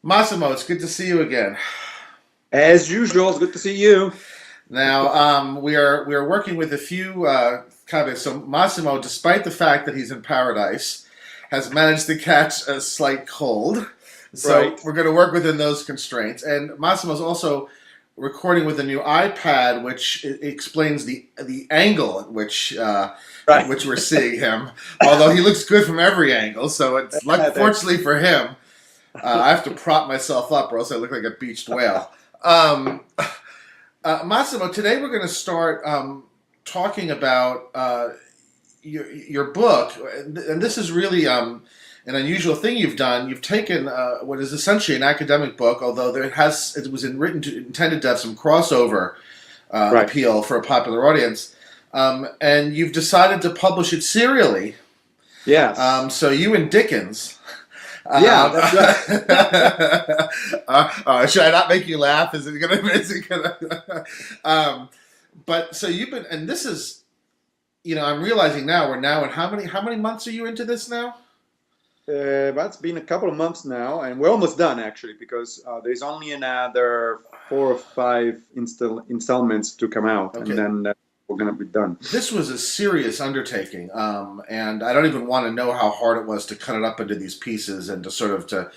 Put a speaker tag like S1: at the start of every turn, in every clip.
S1: Massimo, it's good to see you again.
S2: As usual, it's good to see you.
S1: Now, we are working with a few caveats. So Massimo, despite the fact that he's in paradise, has managed to catch a slight cold. So
S2: Right.
S1: we're going to work within those constraints. And Massimo's also recording with a new iPad, which explains the angle at
S2: Right.
S1: which we're seeing him. Although he looks good from every angle, so it's
S2: Thanks.
S1: fortunately for him. I have to prop myself up, or else I look like a beached whale. Um, Massimo, today we're going to start talking about your book, and this is really an unusual thing you've done. You've taken what is essentially an academic book, although it was intended to have some crossover
S2: Right.
S1: appeal for a popular audience, and you've decided to publish it serially.
S2: Yes.
S1: So you and Dickens.
S2: Yeah,
S1: Um,
S2: that's right.
S1: should I not make you laugh? Is it gonna? Is it gonna? But so you've been, and this is, I'm realizing now we're now in how many months are you into this now?
S2: That's been a couple of months now, and we're almost done actually, because there's only another 4 or 5 installments to come out, and
S1: Okay,
S2: then we're gonna be done.
S1: this was a serious undertaking, and I don't even want to know how hard it was to cut it up into these pieces and to sort of to.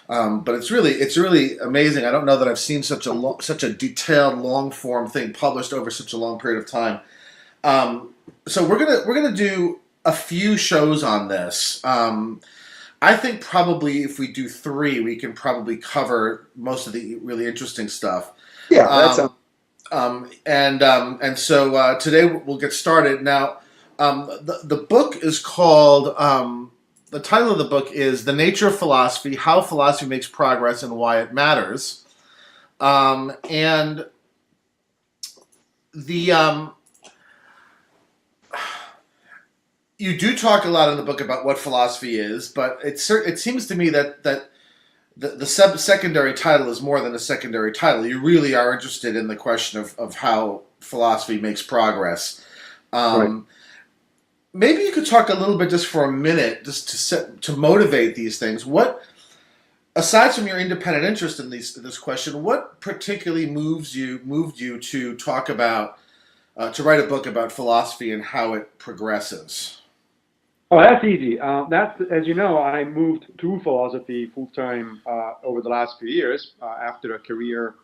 S1: But it's really amazing. I don't know that I've seen such a detailed, long form thing published over such a long period of time. So we're gonna do a few shows on this. I think probably if we do three, we can probably cover most of the really interesting stuff.
S2: Yeah, that sounds.
S1: Um, and so today we'll get started. Now, the book is called. The title of the book is "The Nature of Philosophy: How Philosophy Makes Progress and Why It Matters." And the You do talk a lot in the book about what philosophy is, but it seems to me that the secondary title is more than a secondary title. You really are interested in the question of how philosophy makes progress.
S2: Right.
S1: Um, Maybe you could talk a little bit just for a minute, just to motivate these things. What, aside from your independent interest in this question, what particularly moved you to talk about to write a book about philosophy and how it progresses?
S2: Oh, that's easy. That's, as you know, I moved to philosophy full time over the last few years after a career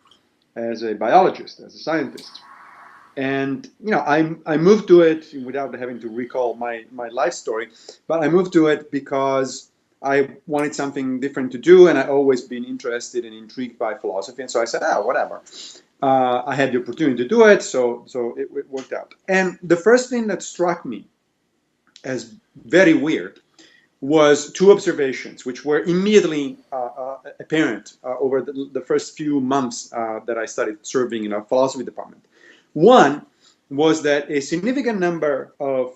S2: as a biologist, as a scientist. And I moved to it without having to recall my life story, but I moved to it because I wanted something different to do, and I always been interested and intrigued by philosophy. And so I said, whatever. I had the opportunity to do it, so it worked out. And the first thing that struck me as very weird was two observations, which were immediately apparent over the first few months that I started serving in a philosophy department. One was that a significant number of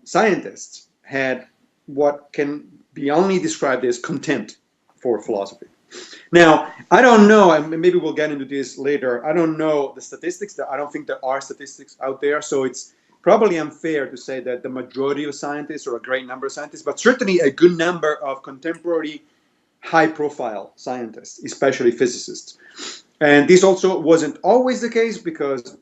S2: scientists had what can be only described as contempt for philosophy. Now, I don't know, and maybe we'll get into this later. I don't know the statistics. I don't think there are statistics out there, so it's probably unfair to say that the majority of scientists or a great number of scientists, but certainly a good number of contemporary high-profile scientists, especially physicists. And this also wasn't always the case because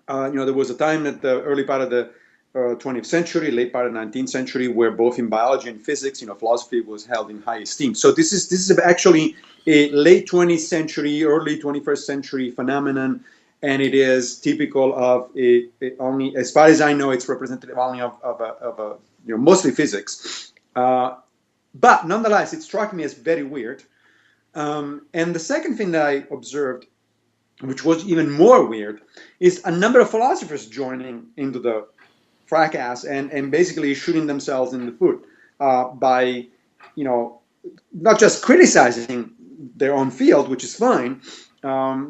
S2: there was a time at the early part of the 20th century, late part of the 19th century, where both in biology and physics, philosophy was held in high esteem. So this is actually a late 20th century, early 21st century phenomenon, and it is typical of only, as far as I know, it's representative only of mostly physics. But nonetheless, it struck me as very weird. And the second thing that I observed, which was even more weird, is a number of philosophers joining into the fracas and basically shooting themselves in the foot by, not just criticizing their own field, which is fine.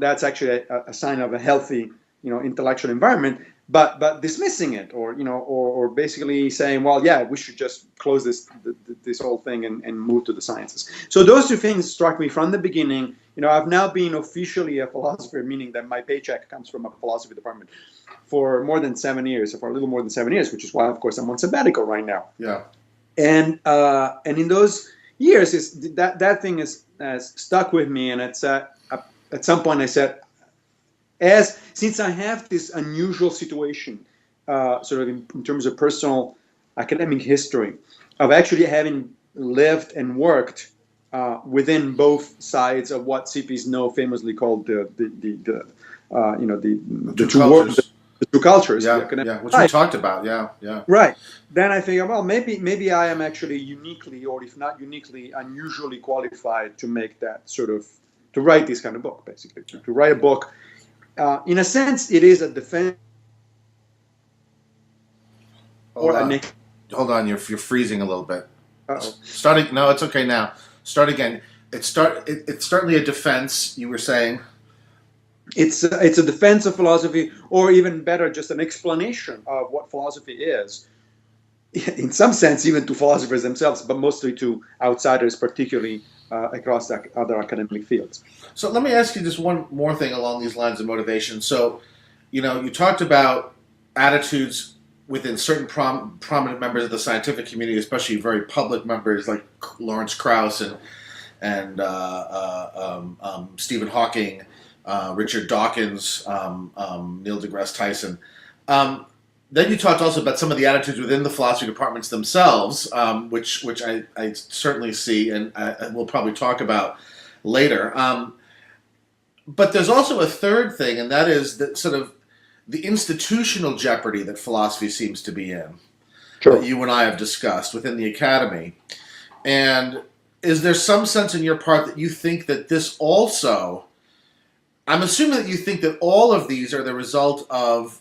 S2: That's actually a sign of a healthy, intellectual environment. But dismissing it, or basically saying, well, yeah, we should just close this whole thing and move to the sciences. So those two things struck me from the beginning. I've now been officially a philosopher, meaning that my paycheck comes from a philosophy department for more than 7 years, or for a little more than 7 years, which is why, of course, I'm on sabbatical right now.
S1: Yeah.
S2: And in those years, is that thing has stuck with me, and it's at some point I said, since I have this unusual situation, sort of in terms of personal academic history, of actually having lived and worked within both sides of what CPs know famously called the
S1: Two
S2: two worlds,
S1: cultures.
S2: the two cultures, the
S1: Yeah,
S2: academic
S1: yeah, which we
S2: side.
S1: talked about. Yeah, yeah.
S2: Right. Then I think, well, maybe I am actually uniquely, or if not uniquely, unusually qualified to make that sort of, to write this kind of book, basically, to write a book. In a sense, it is a defense
S1: Hold
S2: or
S1: on, hold on. You're freezing a little bit.
S2: uh-oh.
S1: Starting. No, it's okay now. Start again. It's certainly a defense. You were saying.
S2: It's a defense of philosophy, or even better, just an explanation of what philosophy is. In some sense, even to philosophers themselves, but mostly to outsiders, particularly across other academic fields.
S1: So let me ask you just one more thing along these lines of motivation. So, you talked about attitudes within certain prominent members of the scientific community, especially very public members like Lawrence Krauss and Stephen Hawking, Richard Dawkins, Neil deGrasse Tyson. Then you talked also about some of the attitudes within the philosophy departments themselves, which I certainly see, and we'll probably talk about later. But there's also a third thing, and that is that sort of the institutional jeopardy that philosophy seems to be in,
S2: Sure.
S1: that you and I have discussed within the academy. And is there some sense in your part that you think that this also, I'm assuming that you think that all of these are the result of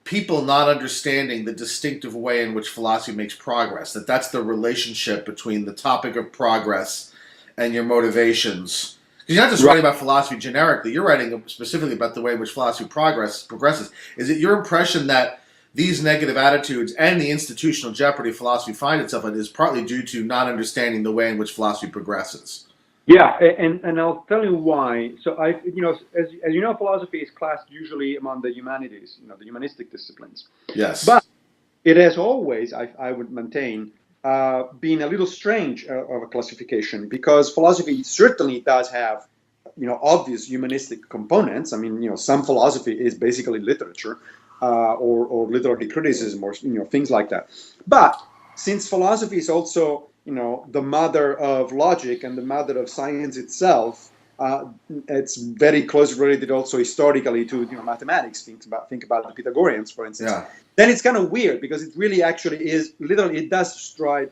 S1: people not understanding the distinctive way in which philosophy makes progress, that that's the relationship between the topic of progress and your motivations. Because you're not just writing about philosophy generically, you're writing specifically about the way in which philosophy progresses. Is it your impression that these negative attitudes and the institutional jeopardy philosophy finds itself in is partly due to not understanding the way in which philosophy progresses?
S2: Yeah, and I'll tell you why. So as you know, philosophy is classed usually among the humanities, the humanistic disciplines.
S1: Yes.
S2: But it has always, I would maintain, been a little strange of a classification, because philosophy certainly does have, obvious humanistic components. I mean, some philosophy is basically literature, or literary criticism, or things like that. But since philosophy is also, the mother of logic and the mother of science itself, it's very closely related also historically to mathematics. Think about the Pythagoreans, for instance.
S1: Yeah.
S2: Then it's kind of weird, because it really actually is literally, it does stride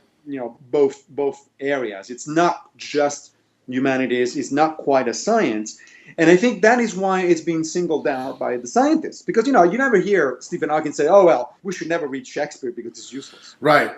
S2: both areas. It's not just humanities. It's not quite a science. And I think that is why it's being singled out by the scientists, because you never hear Stephen Hawking say, "Oh well, we should never read Shakespeare because it's useless."
S1: Right.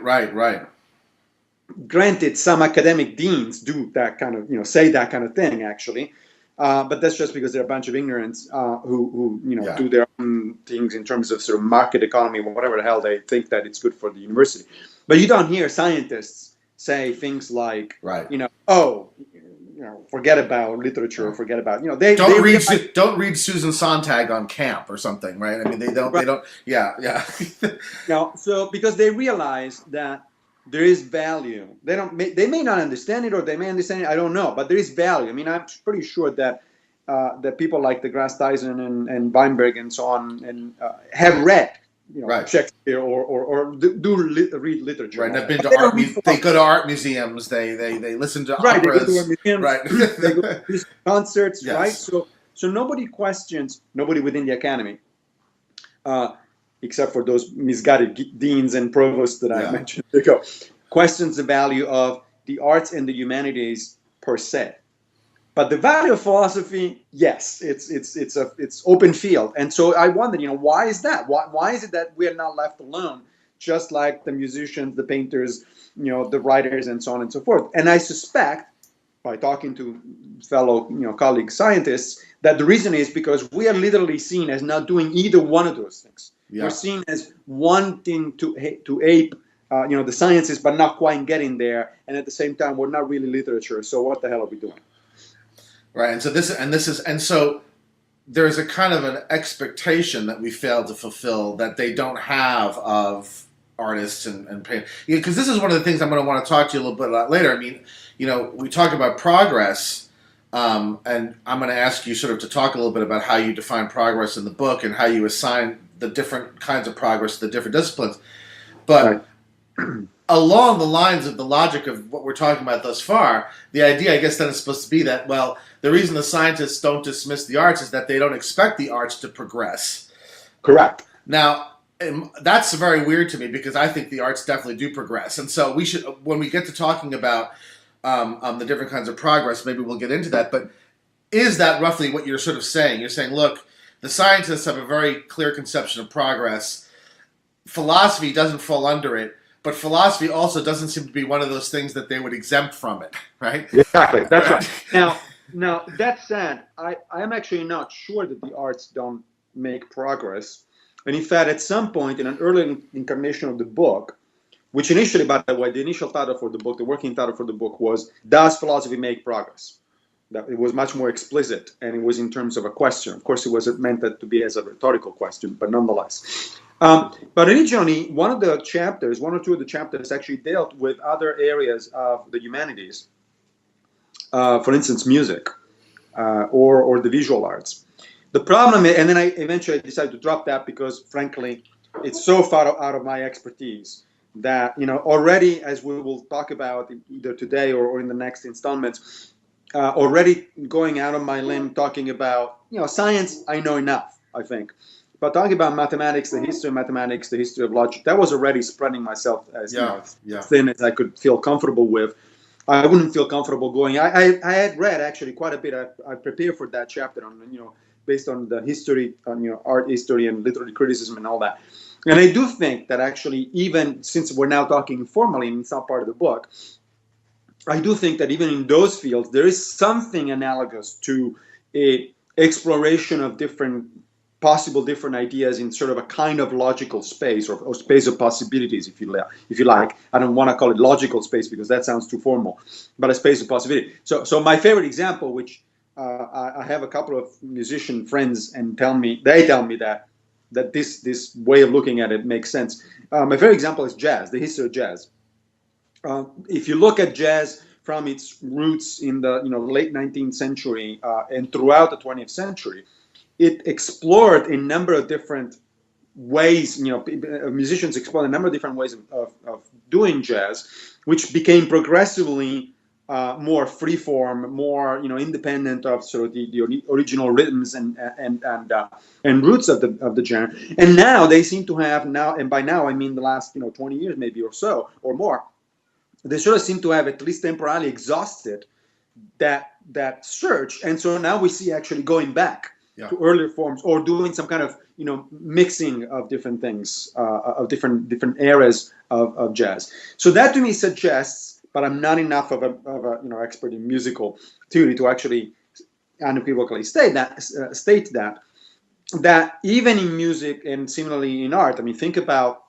S2: Granted, some academic deans do that kind of, say that kind of thing, actually. But that's just because they're a bunch of ignorants who
S1: Yeah.
S2: do their own things in terms of sort of market economy, whatever the hell they think that it's good for the university. But you don't hear scientists say things like,
S1: Right.
S2: forget about literature, forget about,
S1: don't read Susan Sontag on camp or something, right? I mean, they don't. Yeah.
S2: So because they realize that there is value. They may not understand it, or they may understand it. I don't know, but there is value. I mean, I'm pretty sure that that people like deGrasse Tyson and Weinberg and so on and have read,
S1: Right.
S2: Shakespeare or read literature.
S1: Right. And have been to they go to art museums. They listen to operas.
S2: They go to museums.
S1: Right.
S2: They go to concerts.
S1: Yes.
S2: Right. So nobody within the academy, except for those misguided deans and provosts that I mentioned ago, questions the value of the arts and the humanities per se. But the value of philosophy, yes, it's open field. And so I wondered, why is that? Why is it that we are not left alone, just like the musicians, the painters, the writers, and so on and so forth? And I suspect, by talking to fellow colleague scientists, that the reason is because we are literally seen as not doing either one of those things. Yeah. We're seen as wanting to ape the sciences, but not quite getting there. And at the same time, we're not really literature. So what the hell are we doing?
S1: Right. And so there's a kind of an expectation that we fail to fulfill that they don't have of artists and paint. Because this is one of the things I'm going to want to talk to you a little bit about later. I mean, we talk about progress, and I'm going to ask you sort of to talk a little bit about how you define progress in the book and how you assign the different kinds of progress to the different disciplines. But along the lines of the logic of what we're talking about thus far, the idea, I guess, then is supposed to be that, well, the reason the scientists don't dismiss the arts is that they don't expect the arts to progress.
S2: Correct.
S1: Now, that's very weird to me because I think the arts definitely do progress. And so we should, when we get to talking about the different kinds of progress, maybe we'll get into that. But is that roughly what you're sort of saying? You're saying, look, the scientists have a very clear conception of progress. Philosophy doesn't fall under it, but philosophy also doesn't seem to be one of those things that they would exempt from it, right?
S2: Exactly, that's right. Now that said, I'm actually not sure that the arts don't make progress. And in fact, at some point in an early incarnation of the book, which initially, by the way, the initial title for the book, the working title for the book was, Does Philosophy Make Progress? That it was much more explicit, and it was in terms of a question. Of course, it was meant to be as a rhetorical question, but nonetheless. But originally, one or two of the chapters actually dealt with other areas of the humanities. For instance, music or the visual arts. The problem, and then I eventually decided to drop that because, frankly, it's so far out of my expertise that, already, as we will talk about either today or in the next installments, already going out on my limb talking about, science, I know enough, I think. But talking about mathematics, the history of mathematics, the history of logic, that was already spreading myself as thin as I could feel comfortable with. I wouldn't feel comfortable going. I had read actually quite a bit. I prepared for that chapter on, based on the history, on art history and literary criticism and all that. And I do think that actually, even since we're now talking informally and it's not part of the book, I do think that even in those fields, there is something analogous to a exploration of different ideas in sort of a kind of logical space or space of possibilities, if you like. I don't want to call it logical space because that sounds too formal, but a space of possibility. So my favorite example, which I have a couple of musician friends and they tell me that this way of looking at it makes sense. My favorite example is jazz, the history of jazz. If you look at jazz from its roots in the late 19th century and throughout the 20th century, it explored a number of different ways. Musicians explored a number of different ways of doing jazz, which became progressively more freeform, more independent of sort of the original rhythms and roots of the genre. And now they seem to have and by now I mean the last 20 years maybe or so or more, they sort of seem to have at least temporarily exhausted that search, and so now we see actually going back to earlier forms or doing some kind of mixing of different things, of different eras of jazz. So that to me suggests, but I'm not enough of a expert in musical theory to actually unequivocally state that even in music and similarly in art, I mean, think about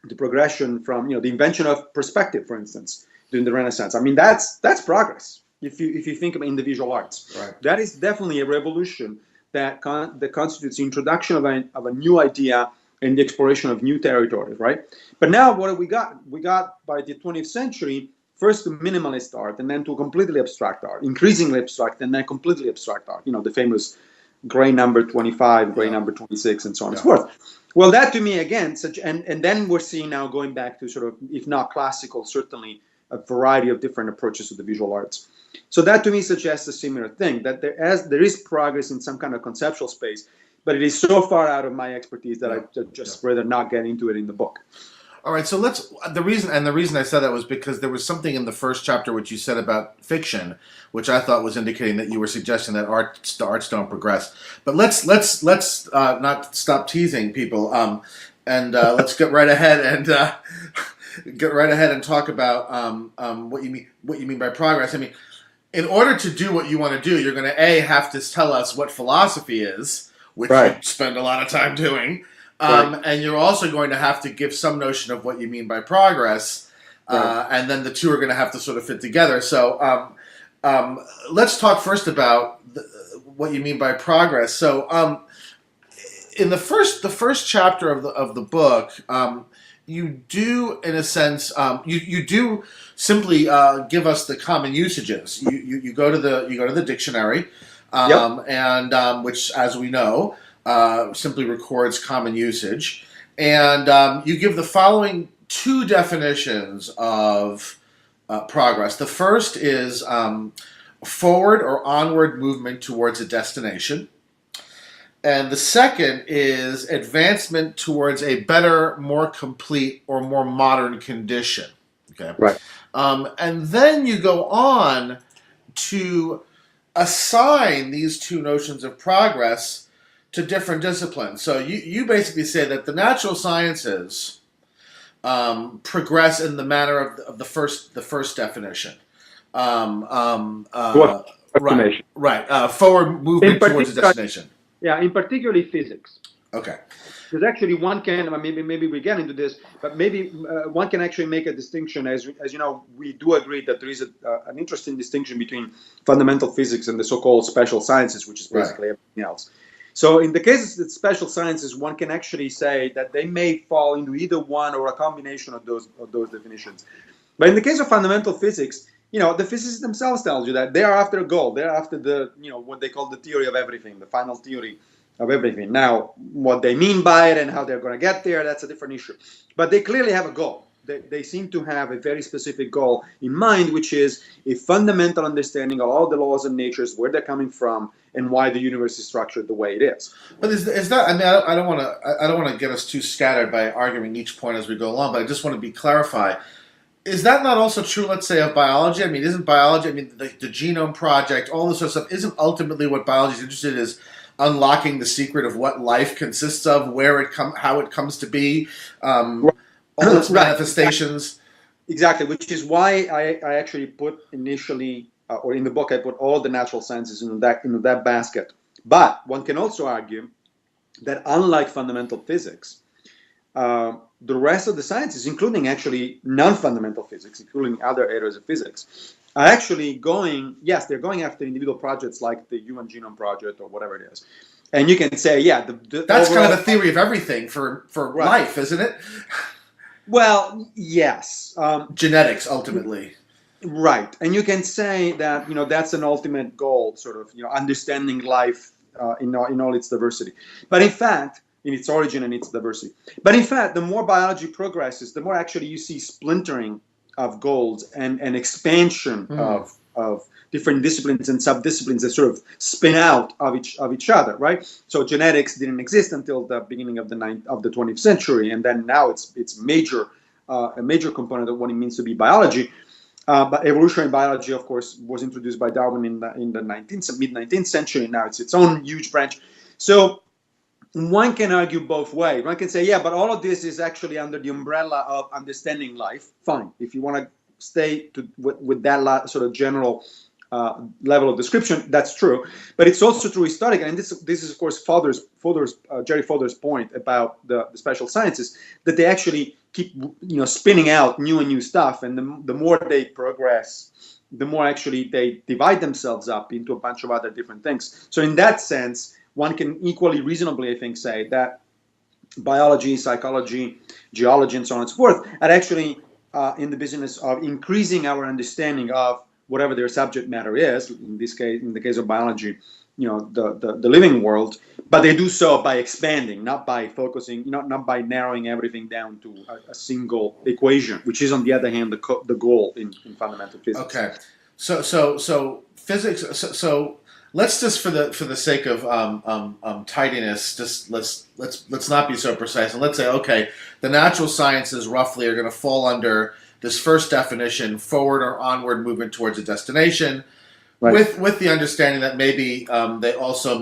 S2: the progression from the invention of perspective, for instance, during the Renaissance. I mean, that's progress. If you think about in the visual arts,
S1: right.
S2: That is definitely a revolution that constitutes the introduction of a new idea and the exploration of new territories, right? But now what have we got? We got by the 20th century first to minimalist art, and then to completely abstract art, increasingly abstract, and then completely abstract art. The famous gray number 25, gray number 26, and so on and so forth. Well, that to me, again, and then we're seeing now going back to sort of, if not classical, certainly a variety of different approaches to the visual arts. So that to me suggests a similar thing, that there is progress in some kind of conceptual space, but it is so far out of my expertise that I'd just rather not get into it in the book.
S1: All right, so the reason I said that was because there was something in the first chapter which you said about fiction, which I thought was indicating that you were suggesting that arts don't progress. But let's not stop teasing people, and let's get right ahead and talk about what you mean by progress. I mean, in order to do what you want to do, you're going to have to tell us what philosophy is, which you spend a lot of time doing. And you're also going to have to give some notion of what you mean by progress, and then the two are going to have to sort of fit together. So let's talk first about what you mean by progress. So in the first chapter of the book, you do, in a sense, you do simply give us the common usages. You go to the dictionary,
S2: Yep.
S1: and which, as we know, simply records common usage, and you give the following two definitions of progress. The first is forward or onward movement towards a destination. And the second is advancement towards a better, more complete, or more modern condition. Okay.
S2: Right.
S1: And then you go on to assign these two notions of progress to different disciplines. So you basically say that the natural sciences progress in the manner of the first definition.
S2: What
S1: Right,
S2: estimation?
S1: right. Forward
S2: In
S1: movement towards a
S2: particular,
S1: destination.
S2: yeah, in particularly physics.
S1: Okay.
S2: Because actually one can, maybe we get into this, but maybe one can actually make a distinction. As you know, we do agree that there is an interesting distinction between fundamental physics and the so-called special sciences, which is basically everything else. So in the case of the special sciences, one can actually say that they may fall into either one or a combination of those definitions. But in the case of fundamental physics, the physicists themselves tell you that they are after a goal. They're after what they call the theory of everything, the final theory of everything. Now, what they mean by it and how they're going to get there, that's a different issue. But they clearly have a goal. They seem to have a very specific goal in mind, which is a fundamental understanding of all the laws of nature, where they're coming from, and why the universe is structured the way it is.
S1: But is that? I mean, I don't want to get us too scattered by arguing each point as we go along. But I just want to be clarify. Is that not also true, let's say, of biology? I mean, isn't biology? I mean, the Genome Project, all this sort of stuff, isn't ultimately what biology is interested in? Is unlocking the secret of what life consists of, how it comes to be, all its manifestations.
S2: Exactly, which is why I actually put initially, or in the book, I put all the natural sciences into that basket. But one can also argue that unlike fundamental physics, the rest of the sciences, including actually non-fundamental physics, including other areas of physics, are actually they're going after individual projects like the Human Genome Project or whatever it is. And you can say,
S1: that's kind of a theory of everything for life, isn't it?
S2: Well, yes.
S1: Genetics, ultimately.
S2: Right. And you can say that, that's an ultimate goal, sort of, understanding life in all its diversity. But in fact, in its origin and its diversity. But in fact, the more biology progresses, the more actually you see splintering of goals and expansion of different disciplines and sub-disciplines that sort of spin out of each other, right? So genetics didn't exist until the beginning of the 20th century, and then now it's a major component of what it means to be biology. But evolutionary biology, of course, was introduced by Darwin in the mid-19th century. Now it's its own huge branch. So one can argue both ways. One can say, but all of this is actually under the umbrella of understanding life. Fine. If you want to stay with that sort of general level of description, that's true. But it's also true historically, and this is, of course, Jerry Fodor's point about the special sciences, that they actually keep spinning out new and new stuff. And the more they progress, the more actually they divide themselves up into a bunch of other different things. So in that sense, one can equally reasonably, I think, say that biology, psychology, geology, and so on and so forth are actually in the business of increasing our understanding of whatever their subject matter is. In this case, in the case of biology, the living world, but they do so by expanding, not by focusing, not by narrowing everything down to a single equation, which is, on the other hand, the goal in fundamental physics.
S1: Okay, so physics. So let's just, for the sake of tidiness, just let's not be so precise, and let's say, okay, the natural sciences roughly are going to fall under this first definition: forward or onward movement towards a destination. Right. With the understanding that maybe they also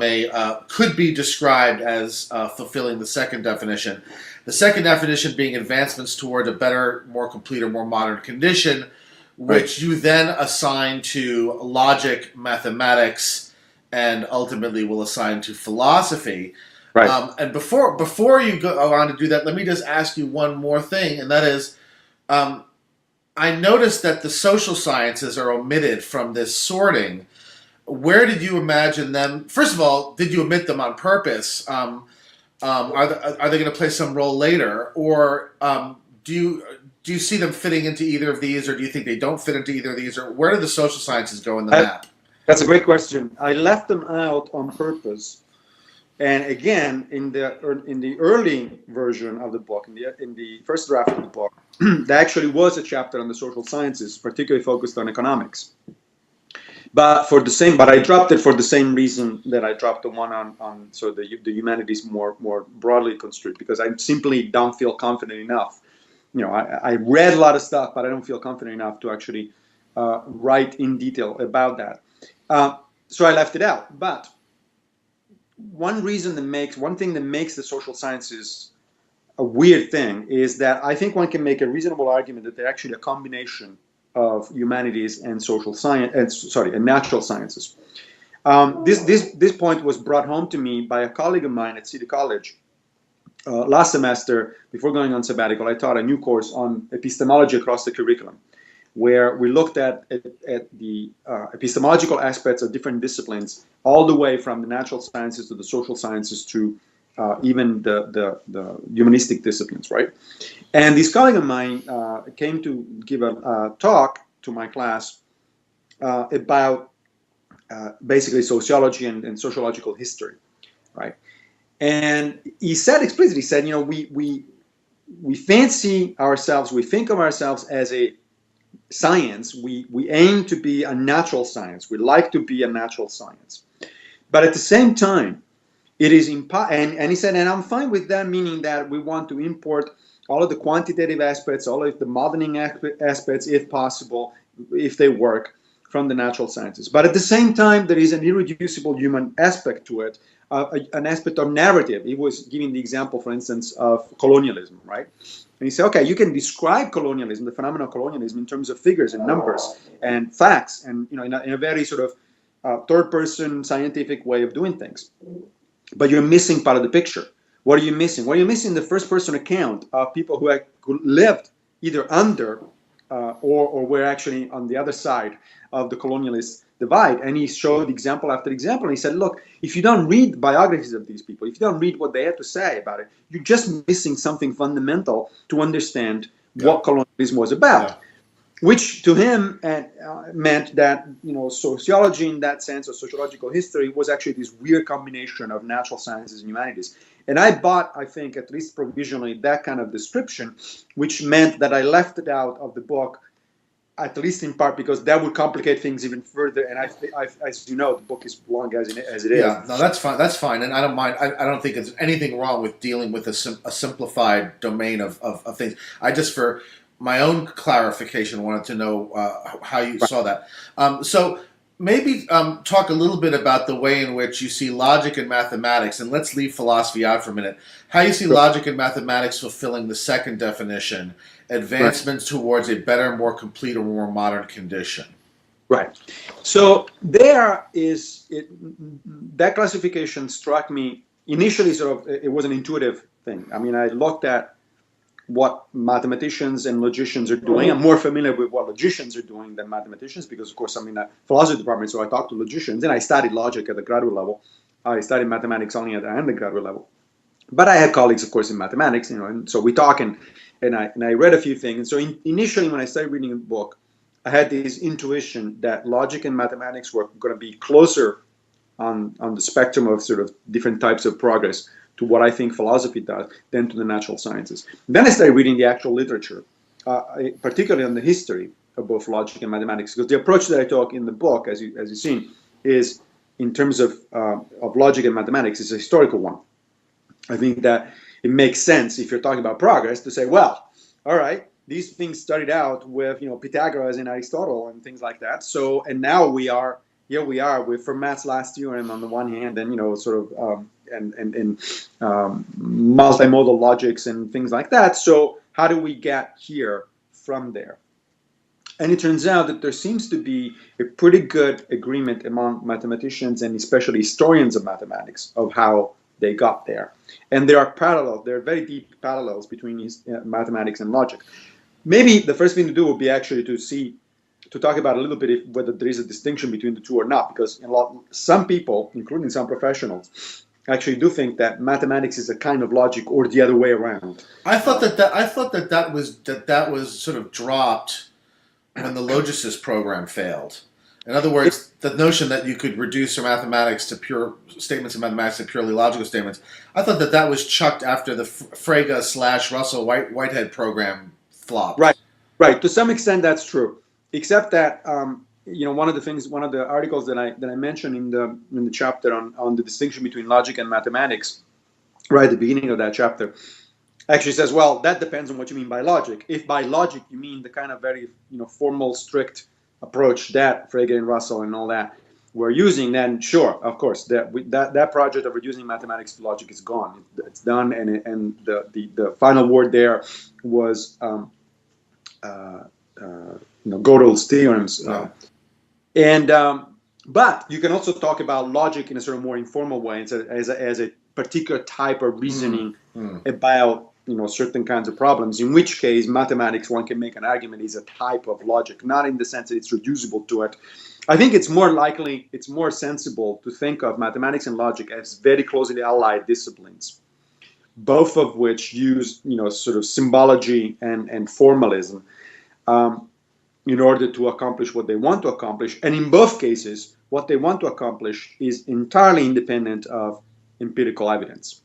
S1: could be described as fulfilling the second definition. The second definition being advancements toward a better, more complete, or more modern condition, which you then assign to logic, mathematics, and ultimately will assign to philosophy. Right. And before you go on to do that, let me just ask you one more thing, and that is, I noticed that the social sciences are omitted from this sorting. Where did you imagine them? First of all, did you omit them on purpose? Are they going to play some role later? Or do you see them fitting into either of these, or do you think they don't fit into either of these, or where do the social sciences go in the map?
S2: That's a great question. I left them out on purpose. And again, in the early version of the book, in the first draft of the book, there actually was a chapter on the social sciences, particularly focused on economics. But I dropped it for the same reason that I dropped the one on sort of the humanities more broadly construed, because I simply don't feel confident enough. I read a lot of stuff, but I don't feel confident enough to actually write in detail about that. So I left it out. But one thing that makes the social sciences a weird thing is that I think one can make a reasonable argument that they're actually a combination of humanities and social science, and natural sciences. This point was brought home to me by a colleague of mine at City College. Last semester, before going on sabbatical, I taught a new course on epistemology across the curriculum, where we looked at the epistemological aspects of different disciplines, all the way from the natural sciences to the social sciences to even the humanistic disciplines, right? And this colleague of mine came to give a talk to my class about basically sociology and sociological history, right? And he said explicitly, he said, we fancy ourselves, we think of ourselves as a science, we aim to be a natural science, we like to be a natural science. But at the same time, it is and he said, and I'm fine with that, meaning that we want to import all of the quantitative aspects, all of the modeling aspects, if possible, if they work, from the natural sciences. But at the same time, there is an irreducible human aspect to it, an aspect of narrative. He was giving the example, for instance, of colonialism, right? And he said, okay, you can describe colonialism, the phenomenon of colonialism, in terms of figures and numbers and facts, and in a very sort of third-person scientific way of doing things. But you're missing part of the picture. What are you missing? Well, you're missing the first-person account of people who lived either under or were actually on the other side of the colonialist divide. And he showed example after example. And he said, look, if you don't read biographies of these people, if you don't read what they have to say about it, you're just missing something fundamental to understand what colonialism was about. Yeah. Which to him meant that sociology in that sense, or sociological history, was actually this weird combination of natural sciences and humanities. And I bought, I think, at least provisionally, that kind of description, which meant that I left it out of the book, at least in part because that would complicate things even further. And as you know, the book is long as it is.
S1: Yeah, no, that's fine. That's fine, and I don't mind. I don't think there's anything wrong with dealing with a simplified domain of things. I just, for my own clarification, wanted to know how you saw that. So maybe talk a little bit about the way in which you see logic and mathematics, and let's leave philosophy out for a minute. How you see logic and mathematics fulfilling the second definition, advancements towards a better, more complete, or more modern condition.
S2: Right. So there is, that classification struck me initially it was an intuitive thing. I mean, I looked at what mathematicians and logicians are doing. I'm more familiar with what logicians are doing than mathematicians because, of course, I'm in a philosophy department, so I talk to logicians, and I studied logic at the graduate level. I studied mathematics only at the undergraduate level. But I had colleagues, of course, in mathematics, and so we talk, and I read a few things. And so initially, when I started reading the book, I had this intuition that logic and mathematics were going to be closer on the spectrum of sort of different types of progress to what I think philosophy does than to the natural sciences. Then I started reading the actual literature, particularly on the history of both logic and mathematics, because the approach that I talk in the book, as you've seen, is in terms of logic and mathematics, is a historical one. I think that it makes sense if you're talking about progress to say, well, all right, these things started out with Pythagoras and Aristotle and things like that. So, and now here we are with Fermat's last theorem on the one hand, and multimodal logics and things like that. So how do we get here from there? And it turns out that there seems to be a pretty good agreement among mathematicians and especially historians of mathematics of how they got there. And there are very deep parallels between mathematics and logic. Maybe the first thing to do would be actually to talk about a little bit whether there is a distinction between the two or not, because some people, including some professionals, actually do think that mathematics is a kind of logic, or the other way around.
S1: I thought that was sort of dropped when the Logicist program failed. In other words, the notion that you could reduce your mathematics to pure statements of mathematics to purely logical statements, I thought that was chucked after the Frege / Russell Whitehead program flopped.
S2: Right, right. To some extent, that's true. Except that one of the articles that I mentioned in the chapter on the distinction between logic and mathematics, right at the beginning of that chapter, actually says, well, that depends on what you mean by logic. If by logic you mean the kind of very formal, strict approach that Frege and Russell and all that were using, then sure, of course, that project of reducing mathematics to logic is gone. It's done, and the final word there was Gödel's theorems. But you can also talk about logic in a sort of more informal way, as a particular type of reasoning about certain kinds of problems, in which case mathematics, one can make an argument, is a type of logic, not in the sense that it's reducible to it. I think it's more sensible to think of mathematics and logic as very closely allied disciplines, both of which use sort of symbology and formalism in order to accomplish what they want to accomplish. And in both cases, what they want to accomplish is entirely independent of empirical evidence.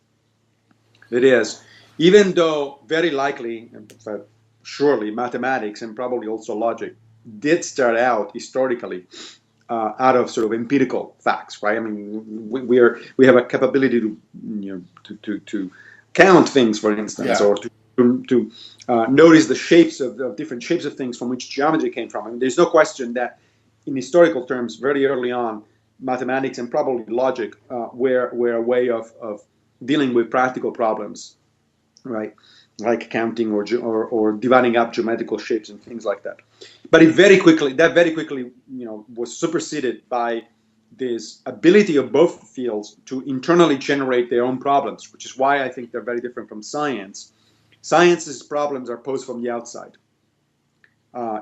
S2: It is, even though very likely, in fact, surely, mathematics and probably also logic did start out historically out of sort of empirical facts, right? I mean, we have a capability to count things, for instance, or to notice the shapes of different shapes of things from which geometry came from. I mean, there's no question that in historical terms, very early on, mathematics and probably logic were a way of dealing with practical problems, right? Like counting or dividing up geometrical shapes and things like that. But that very quickly was superseded by this ability of both fields to internally generate their own problems, which is why I think they're very different from science. Science's problems are posed from the outside.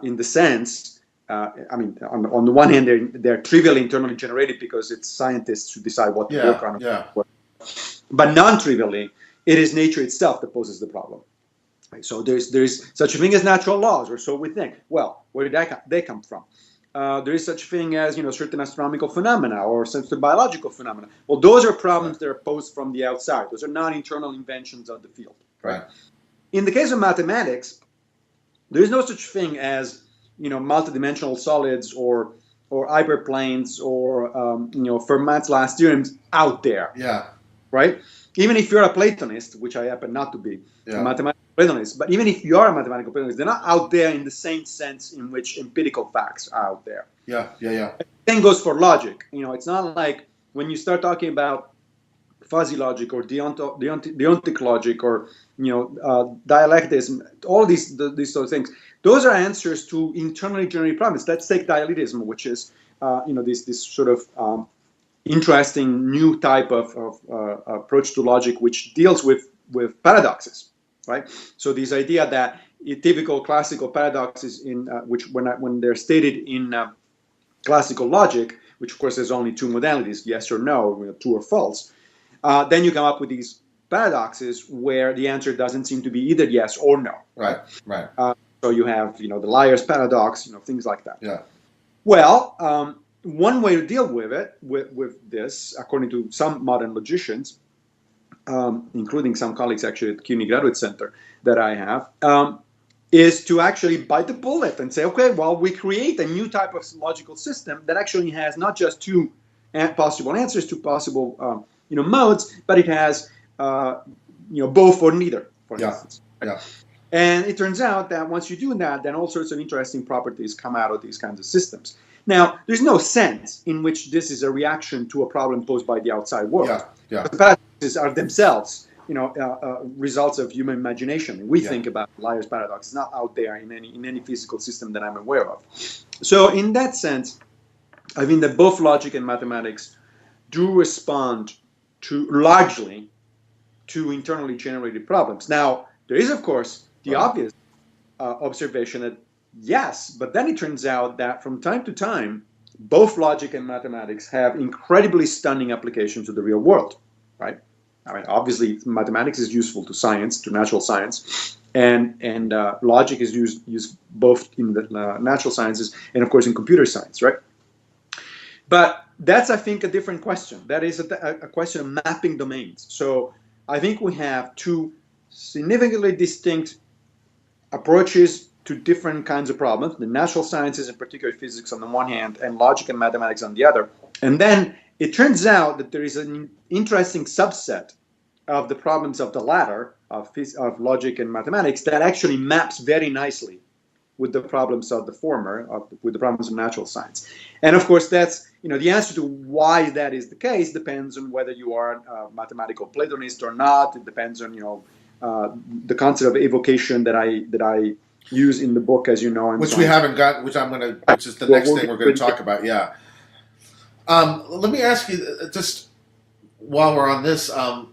S2: In the sense, I mean, on the one hand, they're trivially internally generated because it's scientists who decide what to work on.
S1: Yeah.
S2: But non-trivially, it is nature itself that poses the problem. Right? So there's such a thing as natural laws, or so we think. Well, where did they come from? There is such a thing as certain astronomical phenomena or certain biological phenomena. Well, those are problems that are posed from the outside. Those are not internal inventions of the field.
S1: Right.
S2: In the case of mathematics, there is no such thing as multidimensional solids or hyperplanes or Fermat's last theorems out there.
S1: Yeah.
S2: Right? Even if you're a Platonist, which I happen not to be, a mathematical Platonist, but even if you are a mathematical Platonist, they're not out there in the same sense in which empirical facts are out there.
S1: Yeah.
S2: Same goes for logic. It's not like when you start talking about fuzzy logic or deontic logic or dialectism, all these sort of things. Those are answers to internally generated problems. Let's take dialectism, which is this sort of interesting new type of approach to logic, which deals with paradoxes, right? So this idea that typical classical paradoxes which when they're stated in classical logic, which of course has only two modalities, yes or no, true or false, then you come up with these paradoxes where the answer doesn't seem to be either yes or no.
S1: Right.
S2: So you have the liar's paradox, things like that.
S1: Yeah.
S2: Well, one way to deal with it, with this, according to some modern logicians, including some colleagues actually at CUNY Graduate Center that I have, is to actually bite the bullet and say, okay, well, we create a new type of logical system that actually has not just two possible answers, two possible modes, but it has both or neither, for instance.
S1: Yeah.
S2: And it turns out that once you do that, then all sorts of interesting properties come out of these kinds of systems. Now, there's no sense in which this is a reaction to a problem posed by the outside world.
S1: Yeah.
S2: The paradoxes are themselves, results of human imagination. We think about liar's paradox. It's not out there in any physical system that I'm aware of. So in that sense, I think that both logic and mathematics do respond largely to internally generated problems. Now, there is, of course, the obvious observation that yes, but then it turns out that from time to time, both logic and mathematics have incredibly stunning applications to the real world. right? I mean, obviously, mathematics is useful to science, to natural science, and logic is used both in the natural sciences and, of course, in computer science, right? But that's, I think, a different question. That is a question of mapping domains. So I think we have two significantly distinct approaches to different kinds of problems, the natural sciences, in particular physics on the one hand, and logic and mathematics on the other. And then it turns out that there is an interesting subset of the problems of the latter, of logic and mathematics, that actually maps very nicely with the problems of the former, with the problems of natural science. And of course, that's, the answer to why that is the case depends on whether you are a mathematical Platonist or not. It depends on, the concept of evocation that I use in the book, as you know. And
S1: which
S2: so
S1: we haven't got, which is the next thing we're going to talk about. Yeah. Let me ask you, just while we're on this, and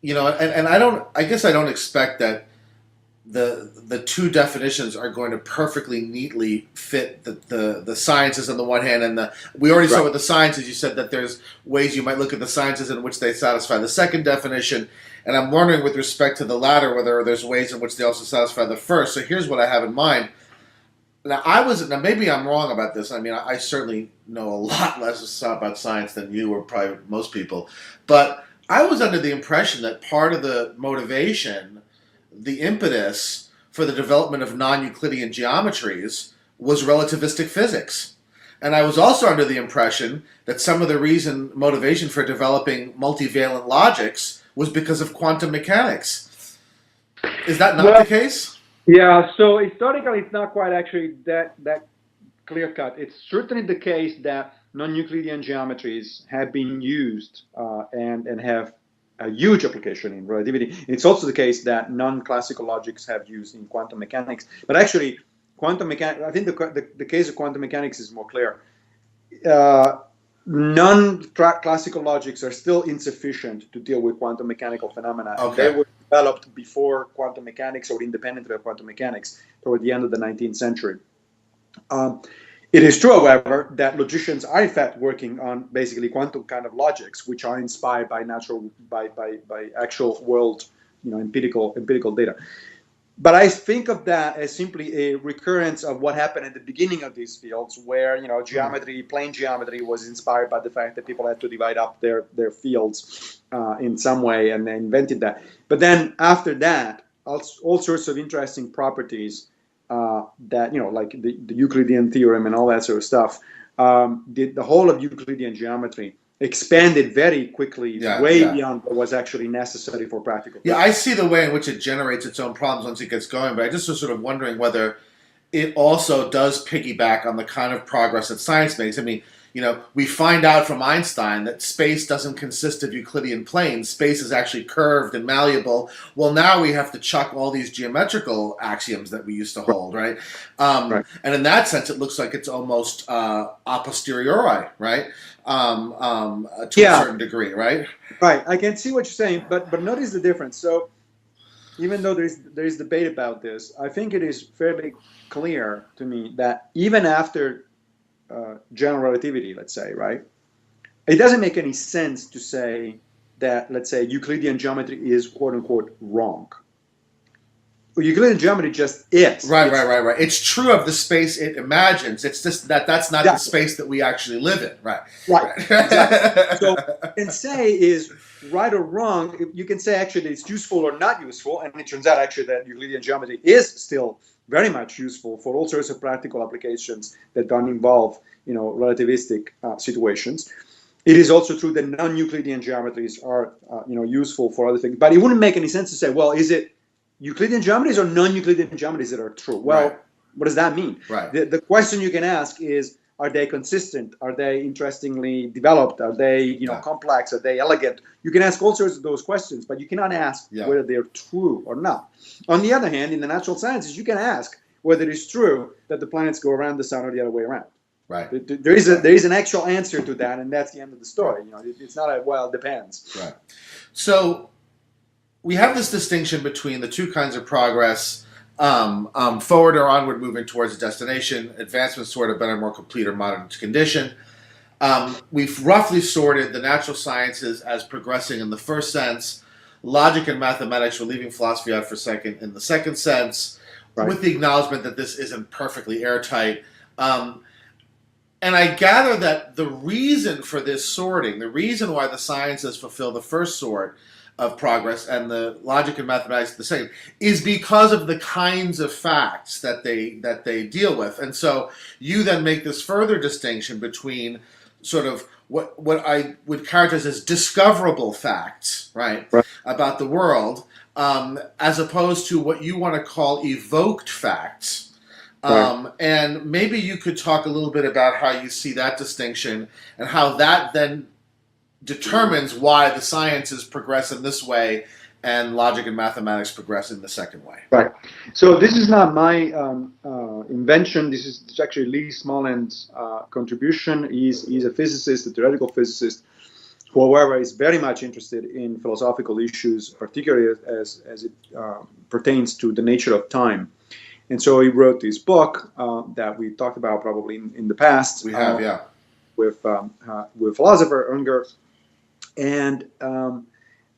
S1: I guess I don't expect that the two definitions are going to perfectly neatly fit the sciences on the one hand, and we already saw with the sciences. You said that there's ways you might look at the sciences in which they satisfy the second definition, and I'm wondering with respect to the latter whether there's ways in which they also satisfy the first. So here's what I have in mind. Now maybe I'm wrong about this. I mean, I certainly know a lot less about science than you or probably most people, but I was under the impression that part of the motivation, the impetus for the development of non-Euclidean geometries was relativistic physics. And I was also under the impression that some of the motivation for developing multivalent logics was because of quantum mechanics. Is that not the case?
S2: Yeah, so historically it's not quite actually that clear cut. It's certainly the case that non-Euclidean geometries have been used and have a huge application in relativity. It's also the case that non-classical logics have used in quantum mechanics. But actually, quantum mechanics, I think the case of quantum mechanics is more clear. Non-classical logics are still insufficient to deal with quantum mechanical phenomena.
S1: Okay.
S2: They were developed before quantum mechanics or independently of quantum mechanics toward the end of the 19th century. It is true, however, that logicians are in fact working on basically quantum kind of logics, which are inspired by actual world, empirical data. But I think of that as simply a recurrence of what happened at the beginning of these fields, where plane geometry was inspired by the fact that people had to divide up their fields in some way, and they invented that. But then after that, all sorts of interesting properties that like the Euclidean theorem and all that sort of stuff, the whole of Euclidean geometry expanded very quickly, beyond what was actually necessary for practical purposes.
S1: Yeah, I see the way in which it generates its own problems once it gets going, but I just was sort of wondering whether it also does piggyback on the kind of progress that science makes. I mean, we find out from Einstein that space doesn't consist of Euclidean planes. Space is actually curved and malleable. Well, now we have to chuck all these geometrical axioms that we used to hold, right? And in that sense, it looks like it's almost a posteriori, right? To a certain degree, right?
S2: Right. I can see what you're saying, but notice the difference. So even though there is debate about this, I think it is fairly clear to me that even after general relativity, let's say, right, it doesn't make any sense to say that, let's say, Euclidean geometry is quote unquote wrong. Euclidean geometry just is.
S1: Right. It's true of the space it imagines. It's just that's not the space that we actually live in. Right.
S2: Exactly. So what you can say is right or wrong. You can say actually that it's useful or not useful, and it turns out actually that Euclidean geometry is still very much useful for all sorts of practical applications that don't involve, relativistic situations. It is also true that non-Euclidean geometries are, useful for other things. But it wouldn't make any sense to say, well, is it Euclidean geometries or non-Euclidean geometries that are true? Well, what does that mean?
S1: Right.
S2: The question you can ask is, are they consistent? Are they interestingly developed? Are they, complex? Are they elegant? You can ask all sorts of those questions, but you cannot ask whether they're true or not. On the other hand, in the natural sciences, you can ask whether it's true that the planets go around the sun or the other way around.
S1: Right.
S2: There is an actual answer to that, and that's the end of the story. It's not it depends.
S1: Right. So we have this distinction between the two kinds of progress. Forward or onward movement towards a destination, advancements toward a better, more complete or modern condition. we've roughly sorted the natural sciences as progressing in the first sense, logic and mathematics, we're leaving philosophy out for a second, in the second sense,
S2: Right.
S1: with the acknowledgement that this isn't perfectly airtight. Um, and I gather that the reason for this sorting, the reason why the sciences fulfill the first sort of progress and the logic and mathematics the second, is because of the kinds of facts that they deal with. And so you then make this further distinction between sort of what I would characterize as discoverable facts, right,
S2: Right.
S1: about the world, as opposed to what you want to call evoked facts.
S2: Right.
S1: And maybe you could talk a little bit about how you see that distinction and how that then determines why the sciences progress in this way and logic and mathematics progress in the second way.
S2: Right. So this is not my invention. This is actually Lee Smolland's contribution. He's a physicist, a theoretical physicist, who, however, is very much interested in philosophical issues, particularly as it pertains to the nature of time. And so he wrote this book that we talked about probably in the past.
S1: We have, yeah.
S2: With philosopher Unger, and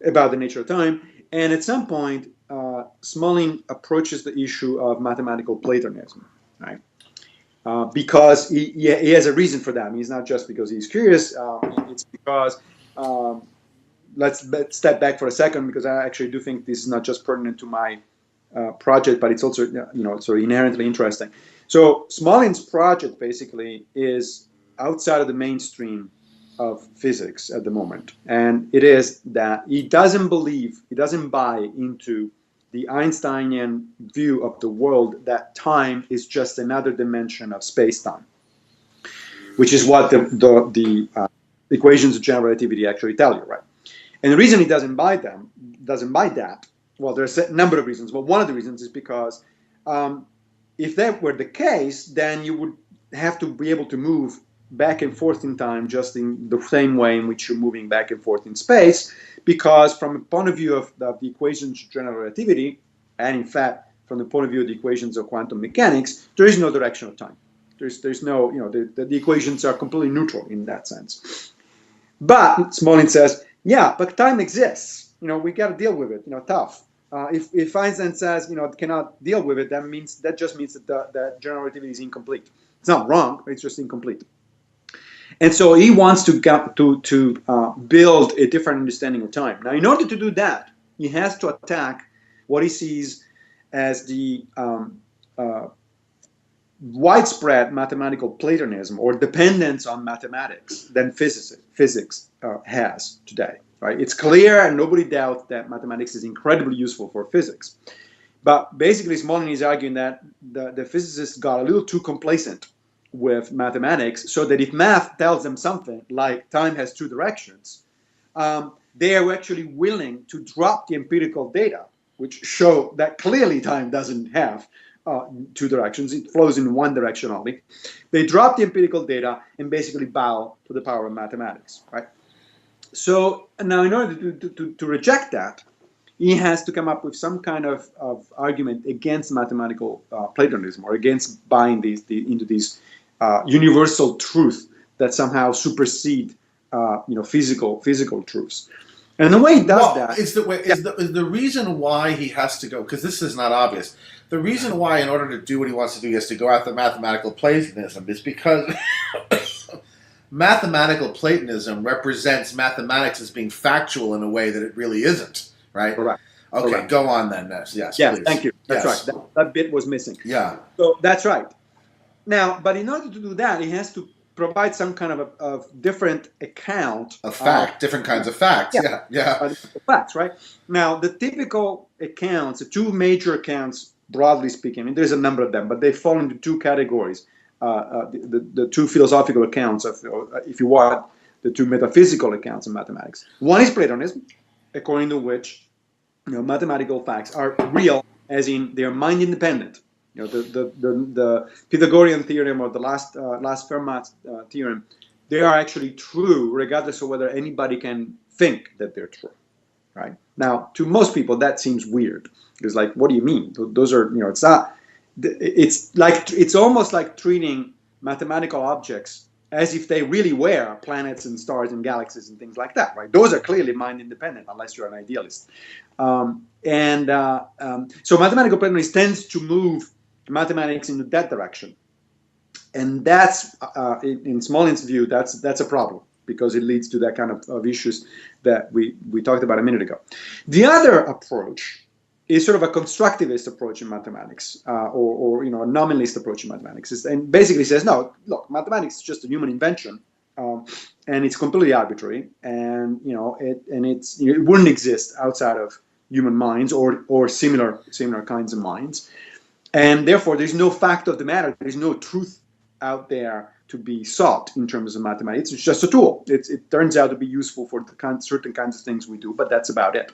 S2: about the nature of time. And at some point, Smolin approaches the issue of mathematical Platonism, right? Because he has a reason for that. I mean, it's not just because he's curious. It's because let's step back for a second, because I actually do think this is not just pertinent to my project, but it's also sort of inherently interesting. So Smolin's project basically is outside of the mainstream of physics at the moment, and it is that he doesn't buy into the Einsteinian view of the world that time is just another dimension of space-time, which is what the equations of general relativity actually tell you, right? And the reason he doesn't buy that, well, there's a number of reasons. But one of the reasons is because if that were the case, then you would have to be able to move back and forth in time just in the same way in which you're moving back and forth in space, because from a point of view of the equations of general relativity, and in fact, from the point of view of the equations of quantum mechanics, there is no direction of time. There's no, the equations are completely neutral in that sense. But Smolin says, yeah, but time exists. We got to deal with it. Tough. If Einstein says, cannot deal with it, that just means that general relativity is incomplete. It's not wrong, but it's just incomplete. And so he wants to build a different understanding of time. Now, in order to do that, he has to attack what he sees as the widespread mathematical Platonism or dependence on mathematics than physics has today. Right? It's clear, and nobody doubts that mathematics is incredibly useful for physics. But basically, Smolin is arguing that the physicists got a little too complacent with mathematics, so that if math tells them something like time has two directions, they are actually willing to drop the empirical data, which show that clearly time doesn't have two directions. It flows in one direction only. They drop the empirical data and basically bow to the power of mathematics, right? So now, in order to reject that, he has to come up with some kind of argument against mathematical Platonism, or against buying into these universal truth that somehow supersede physical truths. And the way he does that
S1: is the reason why he has to go, because this is not obvious. The reason why, in order to do what he wants to do, he has to go after mathematical Platonism is because mathematical Platonism represents mathematics as being factual in a way that it really isn't, right?
S2: Correct.
S1: Okay,
S2: Correct.
S1: Go on then. Yes, please.
S2: Thank you. That's
S1: yes.
S2: right. That bit was missing.
S1: Yeah.
S2: So that's right. Now, but in order to do that, he has to provide some kind of different account.
S1: Of fact, different kinds of facts. Yeah.
S2: Facts, right? Now, the typical accounts, the two major accounts, broadly speaking, I mean, there's a number of them, but they fall into two categories. The two philosophical accounts of, if you want, the two metaphysical accounts of mathematics. One is Platonism, according to which mathematical facts are real, as in they are mind independent. The Pythagorean theorem, or the last Fermat's theorem, they are actually true regardless of whether anybody can think that they're true. Right? Now, to most people, that seems weird. It's like, what do you mean? Those are, it's not. It's almost like treating mathematical objects as if they really were planets and stars and galaxies and things like that, right? Those are clearly mind independent, unless you're an idealist. So mathematical Platonism tends to move mathematics into that direction, and that's in Smolin's view, that's a problem, because it leads to that kind of issues that we talked about a minute ago. The other approach is sort of a constructivist approach in mathematics, or a nominalist approach in mathematics, and basically says, no, look, mathematics is just a human invention, and it's completely arbitrary, and it wouldn't exist outside of human minds or similar kinds of minds, and therefore there's no fact of the matter, there's no truth out there to be sought in terms of mathematics. It's just a tool. It turns out to be useful for certain kinds of things we do, but that's about it.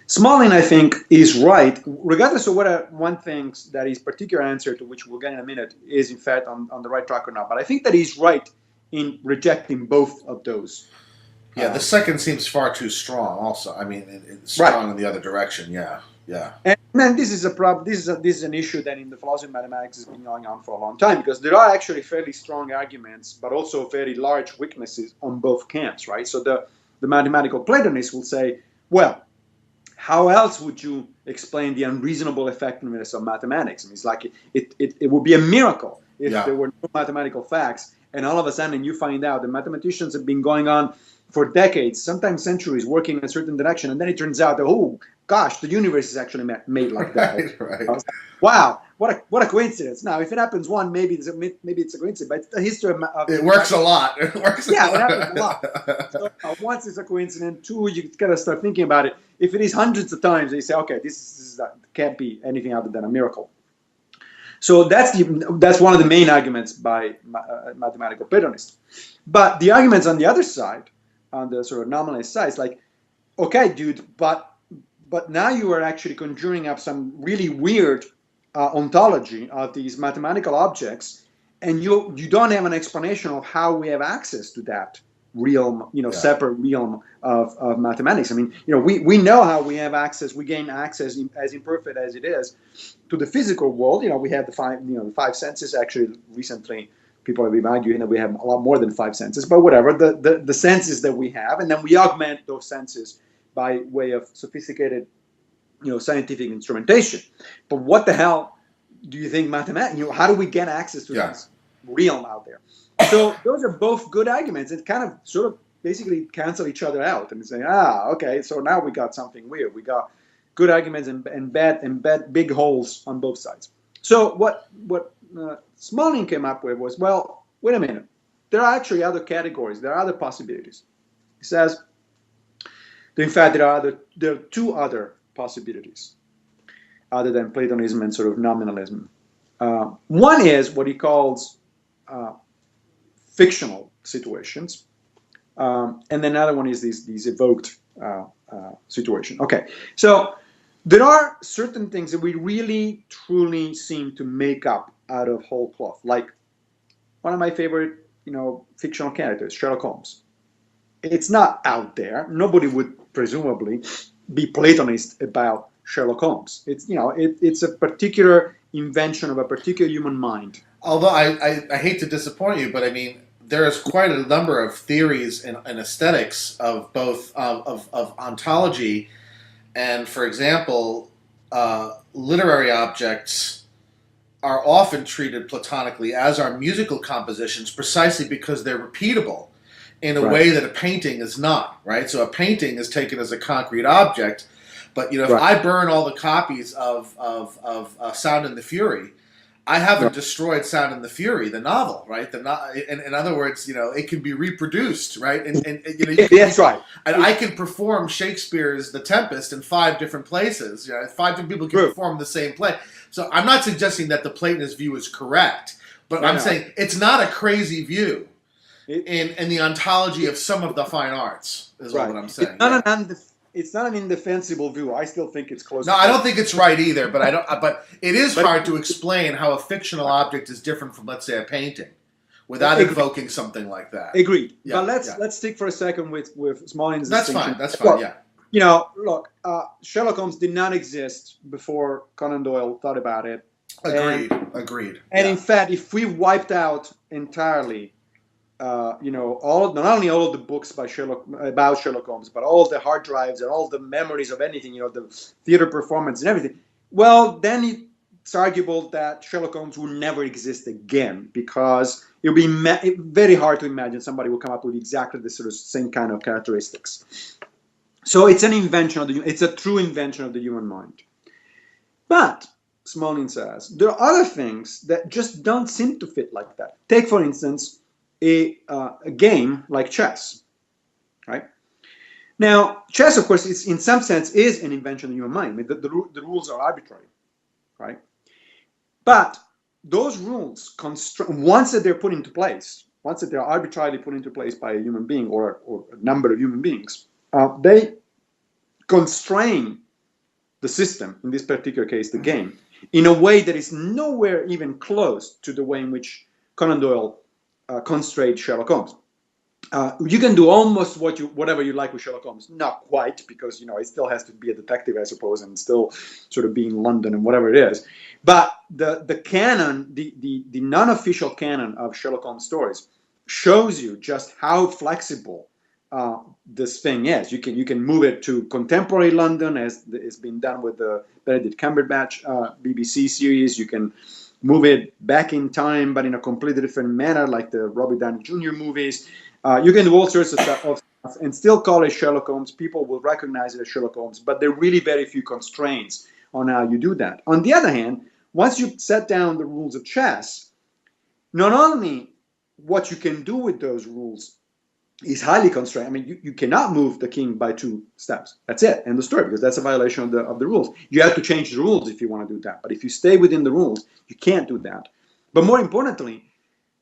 S2: Smolin, I think, is right, regardless of whether one thinks that his particular answer, to which we'll get in a minute, is in fact on the right track or not. But I think that he's right in rejecting both of those.
S1: Yeah, the second seems far too strong. Also, I mean, it's strong in the other direction. Yeah.
S2: And then this is a problem. This is an issue that in the philosophy of mathematics has been going on for a long time, because there are actually fairly strong arguments, but also very large weaknesses on both camps, right? So the mathematical Platonists will say, well, how else would you explain the unreasonable effectiveness of mathematics? I mean, it's like it would be a miracle if there were no mathematical facts, and all of a sudden you find out that mathematicians have been going on for decades, sometimes centuries, working in a certain direction, and then it turns out that, oh gosh, the universe is actually made like that.
S1: Right.
S2: Like, wow, what a coincidence! Now, if it happens one, maybe it's a coincidence, but it's the history of
S1: it works a lot. It works.
S2: It happens a lot. So, once it's a coincidence, two, you gotta start thinking about it. If it is hundreds of times, you say, okay, this can't be anything other than a miracle. So that's one of the main arguments by mathematical Platonists. But the arguments on the other side, on the sort of nominalist side, is like, okay, dude, but now you are actually conjuring up some really weird ontology of these mathematical objects, and you don't have an explanation of how we have access to that realm, separate realm of mathematics. I mean, we know how we have access, we gain access, as imperfect as it is, to the physical world. We have the five senses. Actually, recently, people have been arguing that we have a lot more than five senses, but whatever, the senses that we have, and then we augment those senses by way of sophisticated, scientific instrumentation. But what the hell do you think mathematics? How do we get access to this realm out there? So those are both good arguments. It kind of sort of basically cancel each other out and say, okay, so now we got something weird. We got good arguments and bad big holes on both sides. So what Smolin came up with was, well, wait a minute. There are actually other categories. There are other possibilities. He says, in fact, there are two other possibilities other than Platonism and sort of nominalism. One is what he calls fictional situations, and then another one is these evoked situation. Okay, so there are certain things that we really, truly seem to make up out of whole cloth. Like one of my favorite, fictional characters, Sherlock Holmes. It's not out there. Nobody would presumably be Platonist about Sherlock Holmes. It's it's a particular invention of a particular human mind.
S1: Although I hate to disappoint you, but I mean, there is quite a number of theories and aesthetics of both of ontology, and for example, literary objects are often treated platonically, as are musical compositions, precisely because they're repeatable in a way that a painting is not, right? So a painting is taken as a concrete object, but if I burn all the copies of Sound and the Fury, I haven't destroyed Sound and the Fury, the novel, right? In other words, it can be reproduced, right?
S2: That's right.
S1: And I can perform Shakespeare's The Tempest in 5 different places. 5 different people can perform the same play. So I'm not suggesting that the Platonist view is correct, but I'm saying it's not a crazy view in the ontology of some of the fine arts, is what I'm saying.
S2: It's not an indefensible view. I still think it's close.
S1: No, I don't think it's right either. But But it is hard to explain how a fictional object is different from, let's say, a painting, without invoking something like that.
S2: Agreed. Yeah, but let's stick for a second with Smolin's distinction.
S1: That's fine. Yeah.
S2: Look, Sherlock Holmes did not exist before Conan Doyle thought about it.
S1: Agreed.
S2: And in fact, if we wiped out entirely not only all of the books about Sherlock Holmes, but all the hard drives and all the memories of anything, the theater performance and everything. Well, then it's arguable that Sherlock Holmes will never exist again, because it would be very hard to imagine somebody will come up with exactly the sort of same kind of characteristics. So it's it's a true invention of the human mind. But Smolin says there are other things that just don't seem to fit like that. Take, for instance, a game like chess, right? Now, chess, of course, in some sense is an invention of the human mind. I mean, the rules are arbitrary, right? But those rules, once that they're put into place, once that they're arbitrarily put into place by a human being or a number of human beings, they constrain the system, in this particular case, the game, in a way that is nowhere even close to the way in which Conan Doyle constrained Sherlock Holmes. You can do almost whatever you like with Sherlock Holmes. Not quite, because it still has to be a detective, I suppose, and still sort of be in London and whatever it is. But the canon, the non-official canon of Sherlock Holmes stories, shows you just how flexible this thing is. You can move it to contemporary London, as it's been done with the Benedict Cumberbatch BBC series. You can move it back in time, but in a completely different manner, like the Robert Downey Jr. movies. You can do all sorts of stuff and still call it Sherlock Holmes. People will recognize it as Sherlock Holmes, but there are really very few constraints on how you do that. On the other hand, once you set down the rules of chess, not only what you can do with those rules is highly constrained. I mean, you cannot move the king by 2 steps. That's it, end of story, because that's a violation of the rules. You have to change the rules if you want to do that. But if you stay within the rules, you can't do that. But more importantly,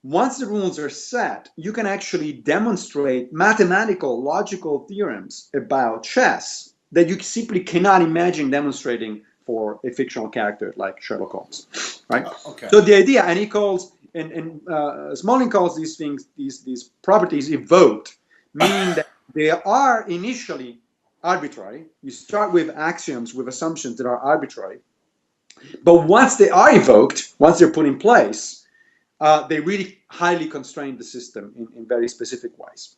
S2: once the rules are set, you can actually demonstrate mathematical, logical theorems about chess that you simply cannot imagine demonstrating for a fictional character like Sherlock Holmes, right?
S1: Okay.
S2: So the idea, and he calls, and Smolin calls these things, these properties evoked, meaning that they are initially arbitrary. You start with axioms, with assumptions that are arbitrary. But once they are evoked, once they're put in place, they really highly constrain the system in very specific ways.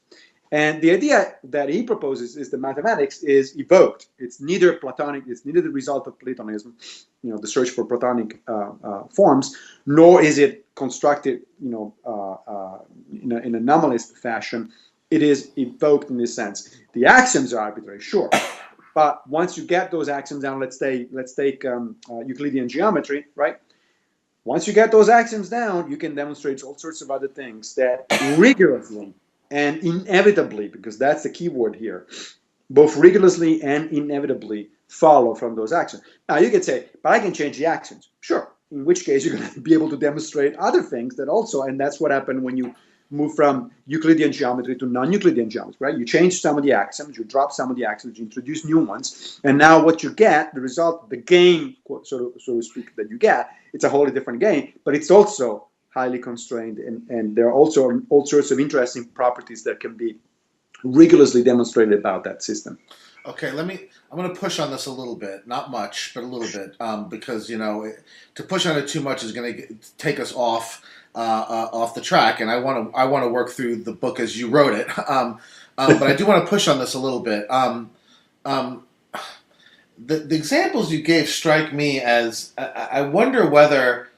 S2: And the idea that he proposes is that mathematics is evoked. It's neither Platonic, it's neither the result of Platonism, the search for Platonic forms, nor is it constructed, in an anomalist fashion. It is evoked in this sense. The axioms are arbitrary, sure, but once you get those axioms down, let's take Euclidean geometry, right? Once you get those axioms down, you can demonstrate all sorts of other things that rigorously and inevitably, because that's the key word here, both rigorously and inevitably follow from those axioms. Now you could say, but I can change the axioms. Sure, in which case you're going to be able to demonstrate other things that also, and that's what happened when you move from Euclidean geometry to non-Euclidean geometry, right? You change some of the axioms, you drop some of the axioms, you introduce new ones, and now what you get, the result, the game, so to speak, that you get, it's a wholly different game, but it's also highly constrained, and there are also all sorts of interesting properties that can be rigorously demonstrated about that system.
S1: Okay, I'm going to push on this a little bit, not much, but a little bit, because to push on it too much is going to take us off the track, and I want to work through the book as you wrote it, but I do want to push on this a little bit. The examples you gave strike me as I wonder whether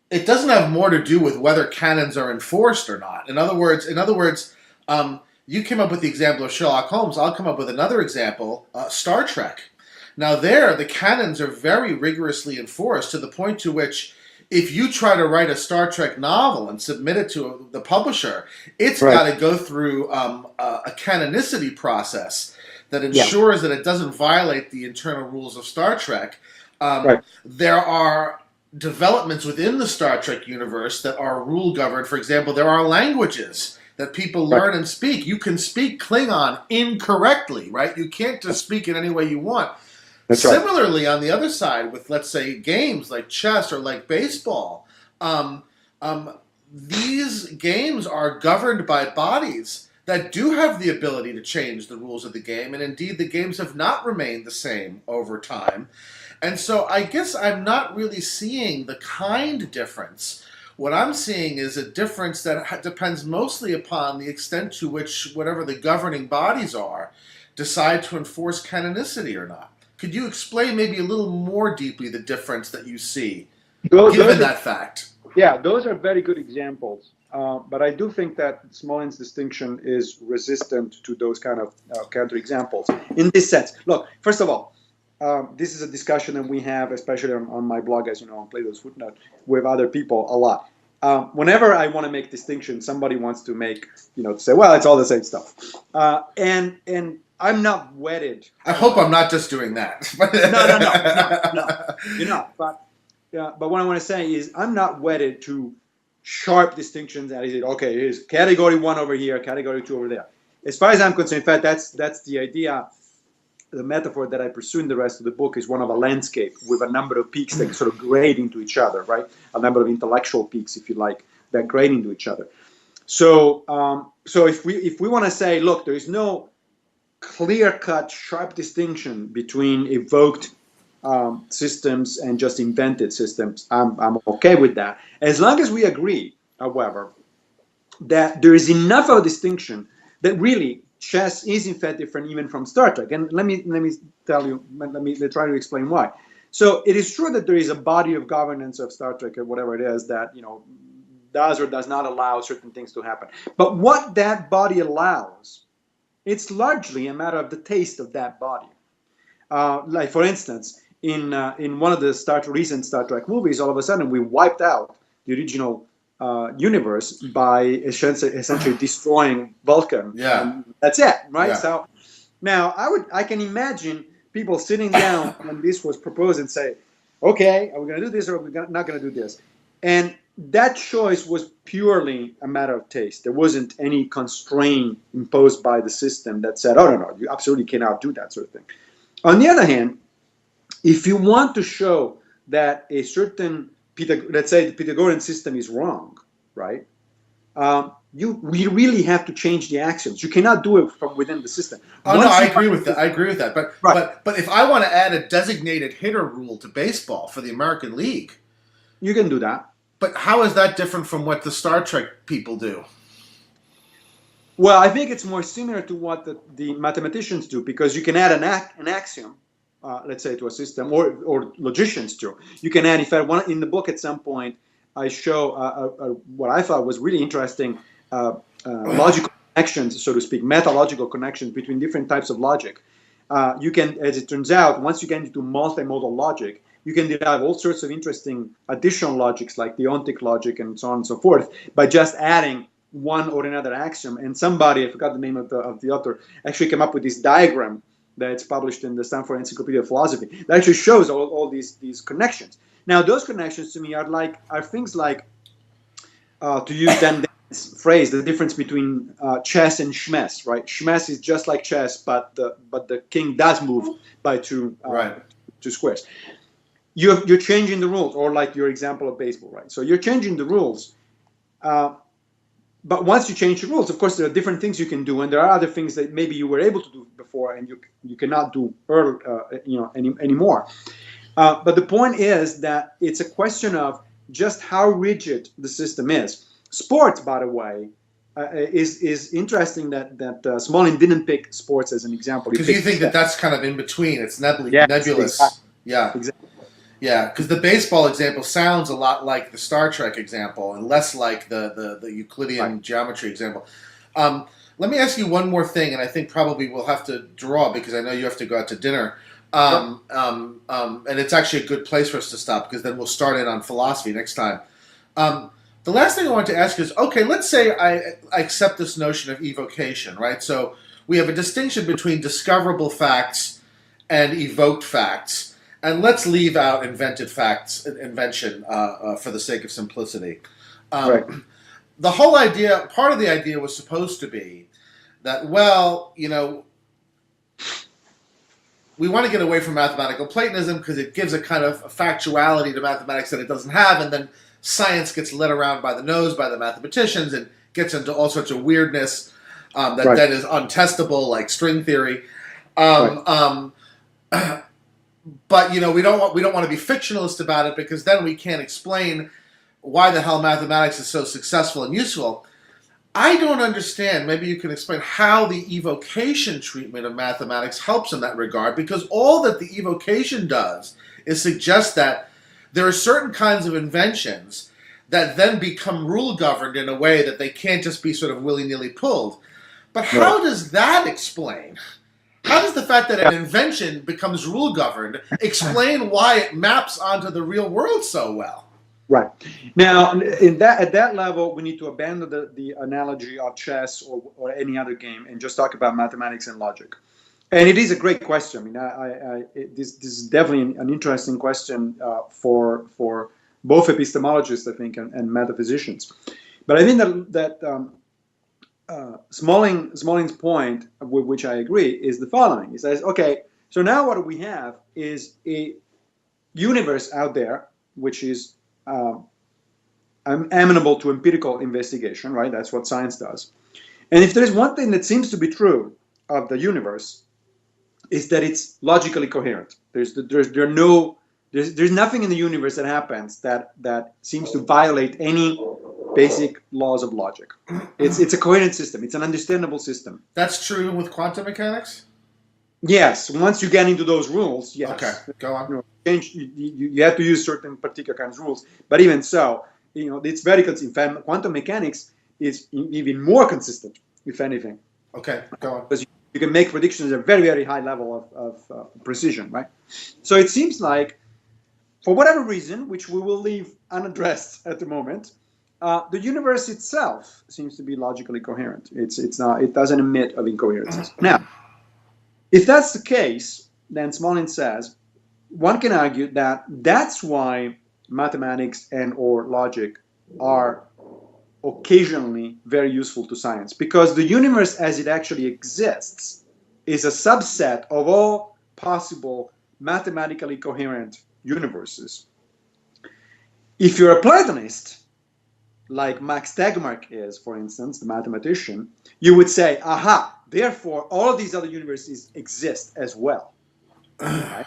S1: it doesn't have more to do with whether canons are enforced or not. In other words, you came up with the example of Sherlock Holmes. I'll come up with another example, Star Trek. Now there, the canons are very rigorously enforced to the point to which if you try to write a Star Trek novel and submit it to the publisher, it's got to go through a canonicity process that ensures that it doesn't violate the internal rules of Star Trek. There are developments within the Star Trek universe that are rule governed. For example, there are languages that people learn and speak. You can speak Klingon incorrectly, right? You can't just speak it any way you want. Similarly, on the other side, with, let's say, games like chess or like baseball, these games are governed by bodies that do have the ability to change the rules of the game, and indeed the games have not remained the same over time. And so I guess I'm not really seeing the kind difference What I'm seeing is a difference that depends mostly upon the extent to which whatever the governing bodies are decide to enforce canonicity or not. Could you explain maybe a little more deeply the difference that you see, given that fact?
S2: Yeah, those are very good examples. But I do think that Smolin's distinction is resistant to those kind of counterexamples in this sense. Look, first of all, this is a discussion that we have, especially on my blog, as you know, on Plato's Footnote, with other people a lot. Whenever I want to make distinctions, somebody wants to make, to say, well, it's all the same stuff. And I'm not wedded.
S1: I hope I'm not just doing that.
S2: No. You're not. But what I want to say is I'm not wedded to sharp distinctions that is, okay, here's category 1 over here, category 2 over there. As far as I'm concerned, in fact, that's the idea. The metaphor that I pursue in the rest of the book is one of a landscape with a number of peaks that sort of grade into each other, right? A number of intellectual peaks, if you like, that grade into each other. So if we want to say, look, there is no clear-cut, sharp distinction between evoked systems and just invented systems, I'm okay with that. As long as we agree, however, that there is enough of a distinction that really chess is in fact different even from Star Trek. And let me try to explain why. So it is true that there is a body of governance of Star Trek or whatever it is that does or does not allow certain things to happen. But what that body allows, it's largely a matter of the taste of that body. Like for instance, in one of the recent Star Trek movies, all of a sudden we wiped out the original universe by essentially destroying Vulcan.
S1: Yeah,
S2: and that's it, right?
S1: Yeah.
S2: So now I can imagine people sitting down when this was proposed and say, okay, are we going to do this or are we not going to do this? And that choice was purely a matter of taste. There wasn't any constraint imposed by the system that said, oh, no, you absolutely cannot do that sort of thing. On the other hand, if you want to show that a certain, let's say the Pythagorean system is wrong, right? We really have to change the axioms. You cannot do it from within the system.
S1: I agree with that. But if I want to add a designated hitter rule to baseball for the American League,
S2: you can do that.
S1: But how is that different from what the Star Trek people do?
S2: Well, I think it's more similar to what the mathematicians do, because you can add an axiom, let's say, to a system, or logicians do. You can add, in the book at some point, I show what I thought was really interesting logical connections, so to speak, metalogical connections between different types of logic. You can, as it turns out, once you get into multimodal logic, you can derive all sorts of interesting additional logics like the ontic logic and so on and so forth by just adding one or another axiom. And somebody, I forgot the name of the author, actually came up with this diagram that's published in the Stanford Encyclopedia of Philosophy that actually shows all these connections. Now, those connections to me are things like, to use Dan's phrase, the difference between chess and schmess, right? Schmess is just like chess, but the king does move by two squares. You're changing the rules, or like your example of baseball, right? So you're changing the rules, but once you change the rules, of course, there are different things you can do, and there are other things that maybe you were able to do before and you cannot do anymore. But the point is that it's a question of just how rigid the system is. Sports, by the way, is interesting that Smolin didn't pick sports as an example.
S1: Because you think that's kind of in between. It's nebulous.
S2: Exactly.
S1: Yeah.
S2: Exactly.
S1: Yeah, because the baseball example sounds a lot like the Star Trek example and less like the Euclidean geometry example. Let me ask you one more thing, and I think probably we'll have to draw because I know you have to go out to dinner. And it's actually a good place for us to stop because then we'll start in on philosophy next time. The last thing I want to ask is, okay, let's say I accept this notion of evocation, right? So we have a distinction between discoverable facts and evoked facts. And let's leave out invention for the sake of simplicity. The whole idea, part of the idea was supposed to be that, well, we want to get away from mathematical Platonism because it gives a kind of a factuality to mathematics that it doesn't have, and then science gets led around by the nose by the mathematicians and gets into all sorts of weirdness that then is untestable, like string theory. But we don't want to be fictionalist about it because then we can't explain why the hell mathematics is so successful and useful. I don't understand. Maybe you can explain how the evocation treatment of mathematics helps in that regard, because all that the evocation does is suggest that there are certain kinds of inventions that then become rule governed in a way that they can't just be sort of willy-nilly pulled. But how does that explain? How does the fact that an invention becomes rule governed explain why it maps onto the real world so well?
S2: Right. Now, at that level, we need to abandon the analogy of chess or any other game and just talk about mathematics and logic. And it is a great question. I mean, this is definitely an interesting question for both epistemologists, I think, and metaphysicians. But I think that Smoling's point, with which I agree, is the following. He says, okay, so now what we have is a universe out there which is amenable to empirical investigation, right? That's what science does. And if there is one thing that seems to be true of the universe, is that it's logically coherent. There's nothing in the universe that happens that seems to violate any basic laws of logic. It's a coherent system. It's an understandable system.
S1: That's true with quantum mechanics?
S2: Yes. Once you get into those rules, yes.
S1: Okay, go on.
S2: You have to use certain particular kinds of rules. But even so, it's very consistent. In fact, quantum mechanics is even more consistent, if anything.
S1: Okay, go on.
S2: Because you can make predictions at a very, very high level of precision, right? So it seems like, for whatever reason, which we will leave unaddressed at the moment, the universe itself seems to be logically coherent. It's not. It doesn't emit of incoherences. Now, if that's the case, then Smolin says, one can argue that that's why mathematics and or logic are occasionally very useful to science, because the universe as it actually exists is a subset of all possible mathematically coherent universes. If you're a Platonist, like Max Tegmark is, for instance, the mathematician, you would say, aha, therefore all of these other universes exist as well. Right?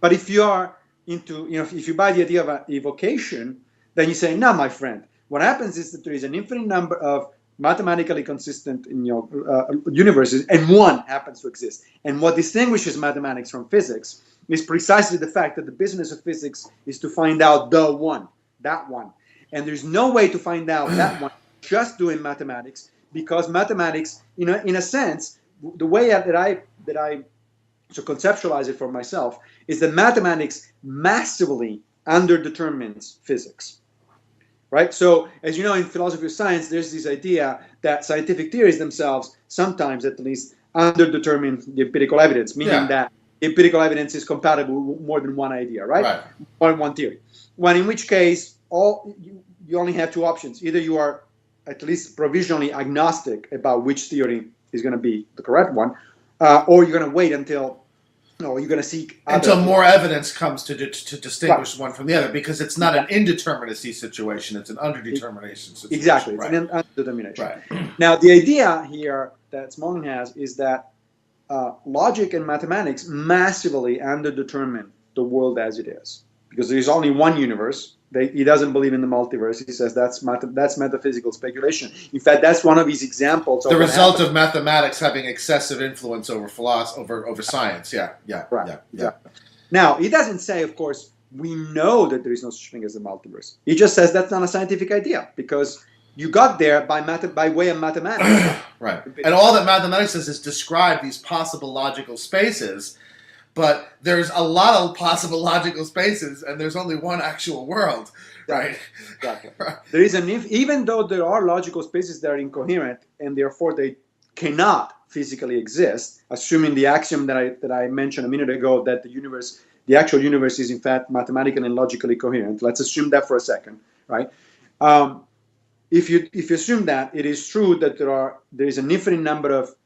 S2: But if you are into, if you buy the idea of evocation, then you say, no, my friend, what happens is that there is an infinite number of mathematically consistent universes, and one happens to exist. And what distinguishes mathematics from physics is precisely the fact that the business of physics is to find out the one, that one. And there's no way to find out that one just doing mathematics, because mathematics, in a sense, the way that I so conceptualize it for myself is that mathematics massively underdetermines physics. Right? So, as you know, in philosophy of science, there's this idea that scientific theories themselves, sometimes at least, underdetermine the empirical evidence, meaning that empirical evidence is compatible with more than one idea, right? Or one theory. When in which case, you only have two options. Either you are at least provisionally agnostic about which theory is going to be the correct one, or you're going to wait until you're going to seek
S1: until more evidence comes to distinguish one from the other, because it's not an indeterminacy situation; it's an underdetermination situation.
S2: Exactly, it's an underdetermination. Right. Now, the idea here that Smolin has is that logic and mathematics massively underdetermine the world as it is, because there is only one universe. He doesn't believe in the multiverse. He says that's metaphysical speculation. In fact, that's one of his examples.
S1: The result of mathematics having excessive influence over philosophy, over science. Yeah.
S2: Now, he doesn't say, of course, we know that there is no such thing as a multiverse. He just says that's not a scientific idea, because you got there by way of mathematics.
S1: Right. And all that mathematics does is describe these possible logical spaces. But there's a lot of possible logical spaces, and there's only one actual world, right?
S2: Exactly. There is even though there are logical spaces that are incoherent, and therefore they cannot physically exist, assuming the axiom that I mentioned a minute ago, that the actual universe is in fact mathematically and logically coherent. Let's assume that for a second, right? If you assume that, it is true that there is an infinite number of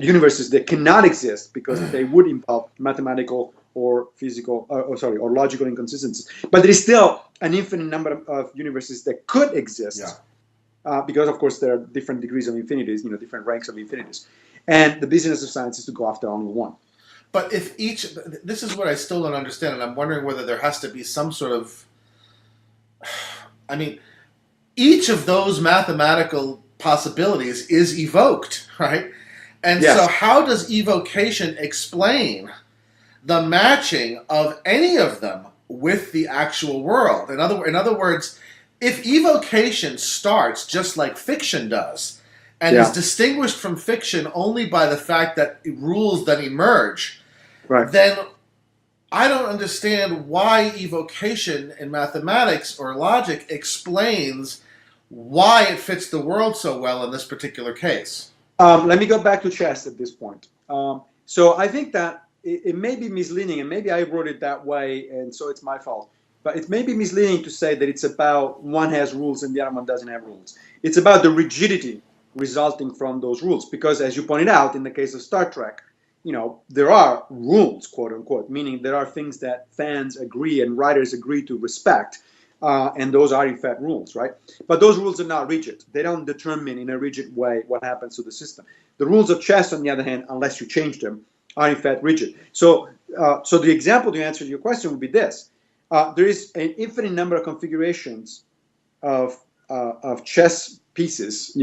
S2: universes that cannot exist because they would involve mathematical or physical, or logical inconsistencies. But there is still an infinite number of universes that could exist, because of course there are different degrees of infinities, different ranks of infinities, and the business of science is to go after only one.
S1: But if this is what I still don't understand, and I'm wondering whether there has to be some sort of I mean, each of those mathematical possibilities is evoked, right? And so,
S2: Yes.
S1: how does evocation explain the matching of any of them with the actual world? In other words, if evocation starts just like fiction does and is
S2: Yeah.
S1: distinguished from fiction only by the fact that rules then emerge,
S2: Right.
S1: then I don't understand why evocation in mathematics or logic explains why it fits the world so well in this particular case.
S2: Let me go back to chess at this point. So I think that it may be misleading, and maybe I wrote it that way, and so it's my fault. But it may be misleading to say that it's about one has rules and the other one doesn't have rules. It's about the rigidity resulting from those rules, because as you pointed out, in the case of Star Trek, there are rules, quote unquote, meaning there are things that fans agree and writers agree to respect. And those are in fact rules, right? But those rules are not rigid. They don't determine in a rigid way what happens to the system. The rules of chess, on the other hand, unless you change them, are in fact rigid. So the example to answer your question would be this: there is an infinite number of configurations of chess pieces,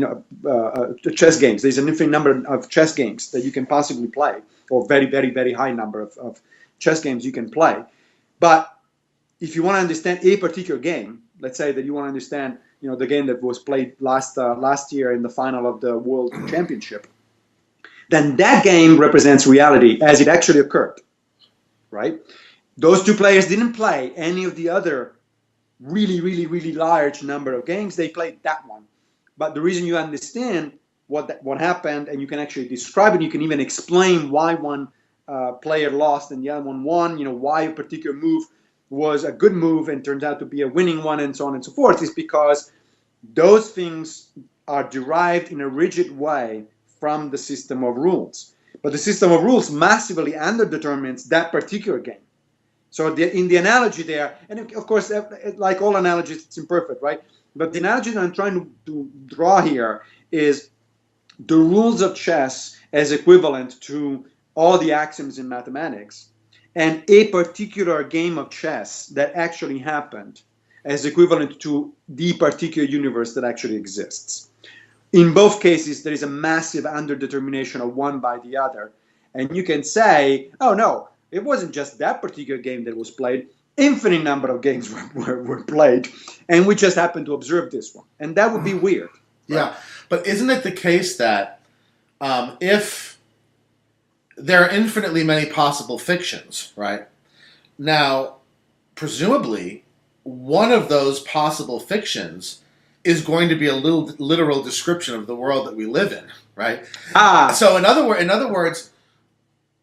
S2: chess games. There's an infinite number of chess games that you can possibly play, or very, very, very high number of chess games you can play. But if you want to understand a particular game, let's say that you want to understand, the game that was played last year in the final of the World Championship, then that game represents reality as it actually occurred, right? Those two players didn't play any of the other really, really, really large number of games. They played that one. But the reason you understand what happened, and you can actually describe it, you can even explain why one player lost and the other one won, why a particular move was a good move and turns out to be a winning one, and so on and so forth, is because those things are derived in a rigid way from the system of rules. But the system of rules massively underdetermines that particular game. So in the analogy there, and of course, like all analogies, it's imperfect, right? But the analogy that I'm trying to draw here is the rules of chess as equivalent to all the axioms in mathematics, and a particular game of chess that actually happened as equivalent to the particular universe that actually exists. In both cases, there is a massive underdetermination of one by the other. And you can say, oh no, it wasn't just that particular game that was played. Infinite number of games were played, and we just happened to observe this one. And that would be weird. Right?
S1: Yeah, but isn't it the case that if there are infinitely many possible fictions, right? Now, presumably, one of those possible fictions is going to be a little literal description of the world that we live in, right? So, in other words,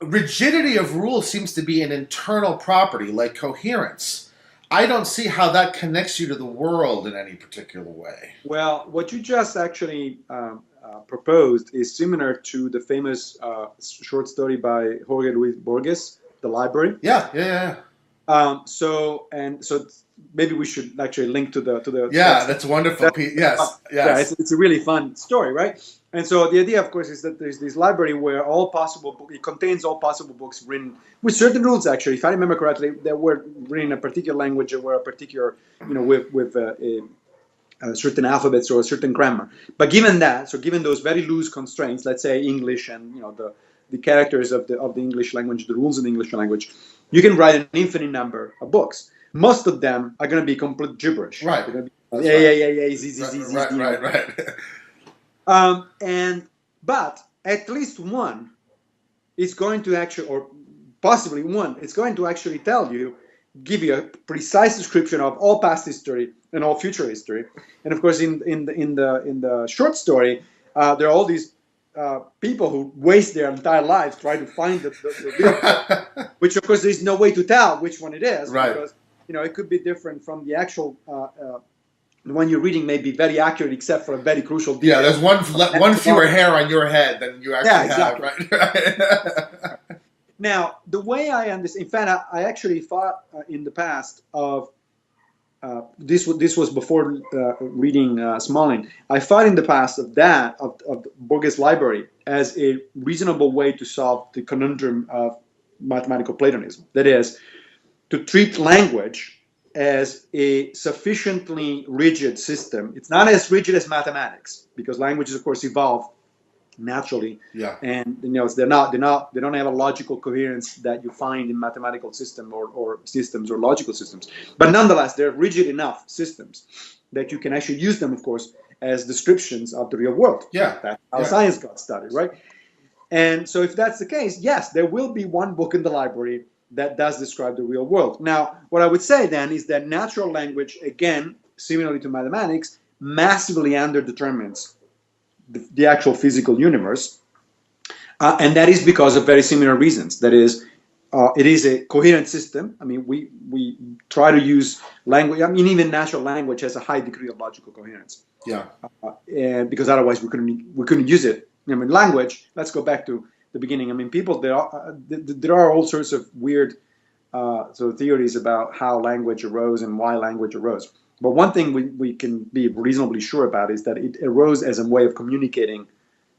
S1: rigidity of rules seems to be an internal property, like coherence. I don't see how that connects you to the world in any particular way.
S2: Well, what you just actually proposed is similar to the famous short story by Jorge Luis Borges, The Library.
S1: Yeah.
S2: So maybe we should actually link to the
S1: yeah, that's wonderful. Yes.
S2: Yeah, it's a really fun story, right? And so the idea, of course, is that there's this library where it contains all possible books written with certain rules. Actually, if I remember correctly, that were written in a particular language or were a particular, with certain alphabets or a certain grammar. But given those very loose constraints, let's say English and the characters of the English language, the rules of the English language, you can write an infinite number of books. Most of them are going to be complete gibberish.
S1: Right.
S2: They're going to be, yeah, z.
S1: Right.
S2: But at least one is going to actually, or possibly one, it's going to actually give you a precise description of all past history and all future history. And of course, in the short story, there are all these people who waste their entire lives trying to find the real, which of course there's no way to tell which one it is,
S1: right?
S2: Because it could be different from the actual. The one you're reading may be very accurate, except for a very crucial detail.
S1: Yeah, there's one fewer hair on your head than you actually have, right?
S2: Now, the way I understand, in fact, I actually thought in the past of this was before reading Smalling. I thought in the past of Borges' Library as a reasonable way to solve the conundrum of mathematical Platonism. That is, to treat language as a sufficiently rigid system. It's not as rigid as mathematics, because languages, of course, evolve naturally,
S1: Yeah.
S2: and they don't have a logical coherence that you find in mathematical system or systems or logical systems. But nonetheless, they're rigid enough systems that you can actually use them, of course, as descriptions of the real world.
S1: Yeah.
S2: That's how science got started, right? And so if that's the case, yes, there will be one book in the library that does describe the real world. Now, what I would say then is that natural language, again, similarly to mathematics, massively underdetermines the actual physical universe. And that is because of very similar reasons. That is, it is a coherent system. I mean, we try to use language. I mean, even natural language has a high degree of logical coherence.
S1: Yeah.
S2: And because otherwise we couldn't use it. I mean, language. Let's go back to the beginning. I mean, there are all sorts of weird sort of theories about how language arose and why language arose. But one thing we can be reasonably sure about is that it arose as a way of communicating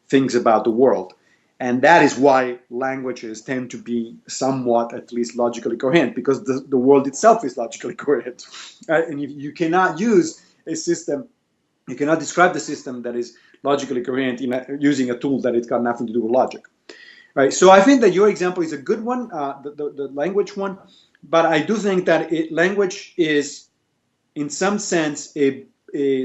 S2: things about the world. And that is why languages tend to be somewhat, at least, logically coherent, because the world itself is logically coherent. And you cannot use a system, you cannot describe the system that is logically coherent using a tool that it's got nothing to do with logic. Right. So I think that your example is a good one, the language one. But I do think that language is, in some sense, a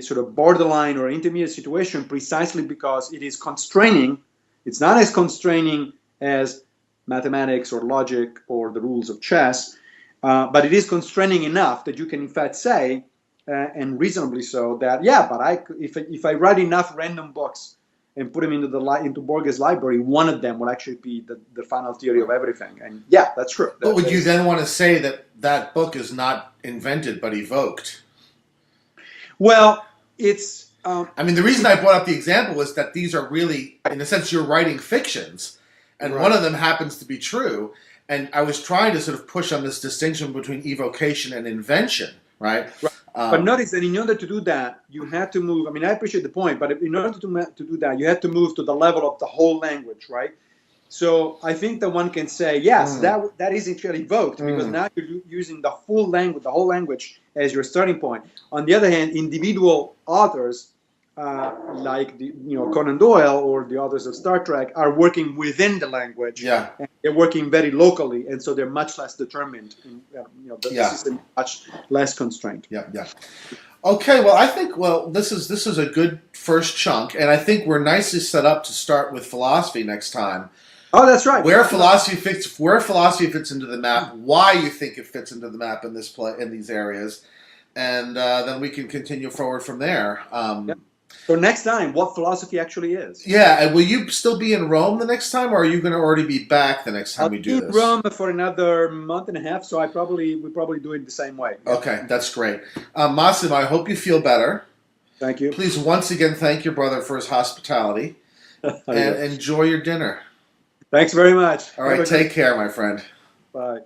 S2: sort of borderline or intermediate situation, precisely because it is constraining. It's not as constraining as mathematics or logic or the rules of chess, but it is constraining enough that you can in fact say, and reasonably so, that but if I write enough random books and put them into Borges' library, one of them will actually be the final theory of everything. And yeah, that's true.
S1: But would you then want to say that book is not invented but evoked?
S2: Well, it's...
S1: I mean, the reason I brought up the example was that these are really, in a sense, you're writing fictions, and one of them happens to be true. And I was trying to sort of push on this distinction between evocation and invention, right?
S2: But notice that in order to do that, you had to move. I mean, I appreciate the point, but in order to do that, you had to move to the level of the whole language, right? So I think that one can say, yes, that is actually evoked, because now you're using the full language, the whole language, as your starting point. On the other hand, individual authors like Conan Doyle or the authors of Star Trek are working within the language.
S1: Yeah.
S2: And they're working very locally, and so they're much less determined. The system is much less constrained.
S1: Yeah, yeah. Okay, well, I think this is a good first chunk, and I think we're nicely set up to start with philosophy next time.
S2: Oh, that's right.
S1: Where philosophy fits into the map, why you think it fits into the map in these areas, and then we can continue forward from there.
S2: So next time, what philosophy actually is.
S1: Yeah, and will you still be in Rome the next time, or are you going to already be back the next time we do this?
S2: I'll be in Rome for another month and a half, so we'll probably do it the same way.
S1: Okay, that's great. Massimo, I hope you feel better.
S2: Thank you.
S1: Please once again thank your brother for his hospitality, and enjoy your dinner.
S2: Thanks very much.
S1: All right, take care, my friend.
S2: Bye.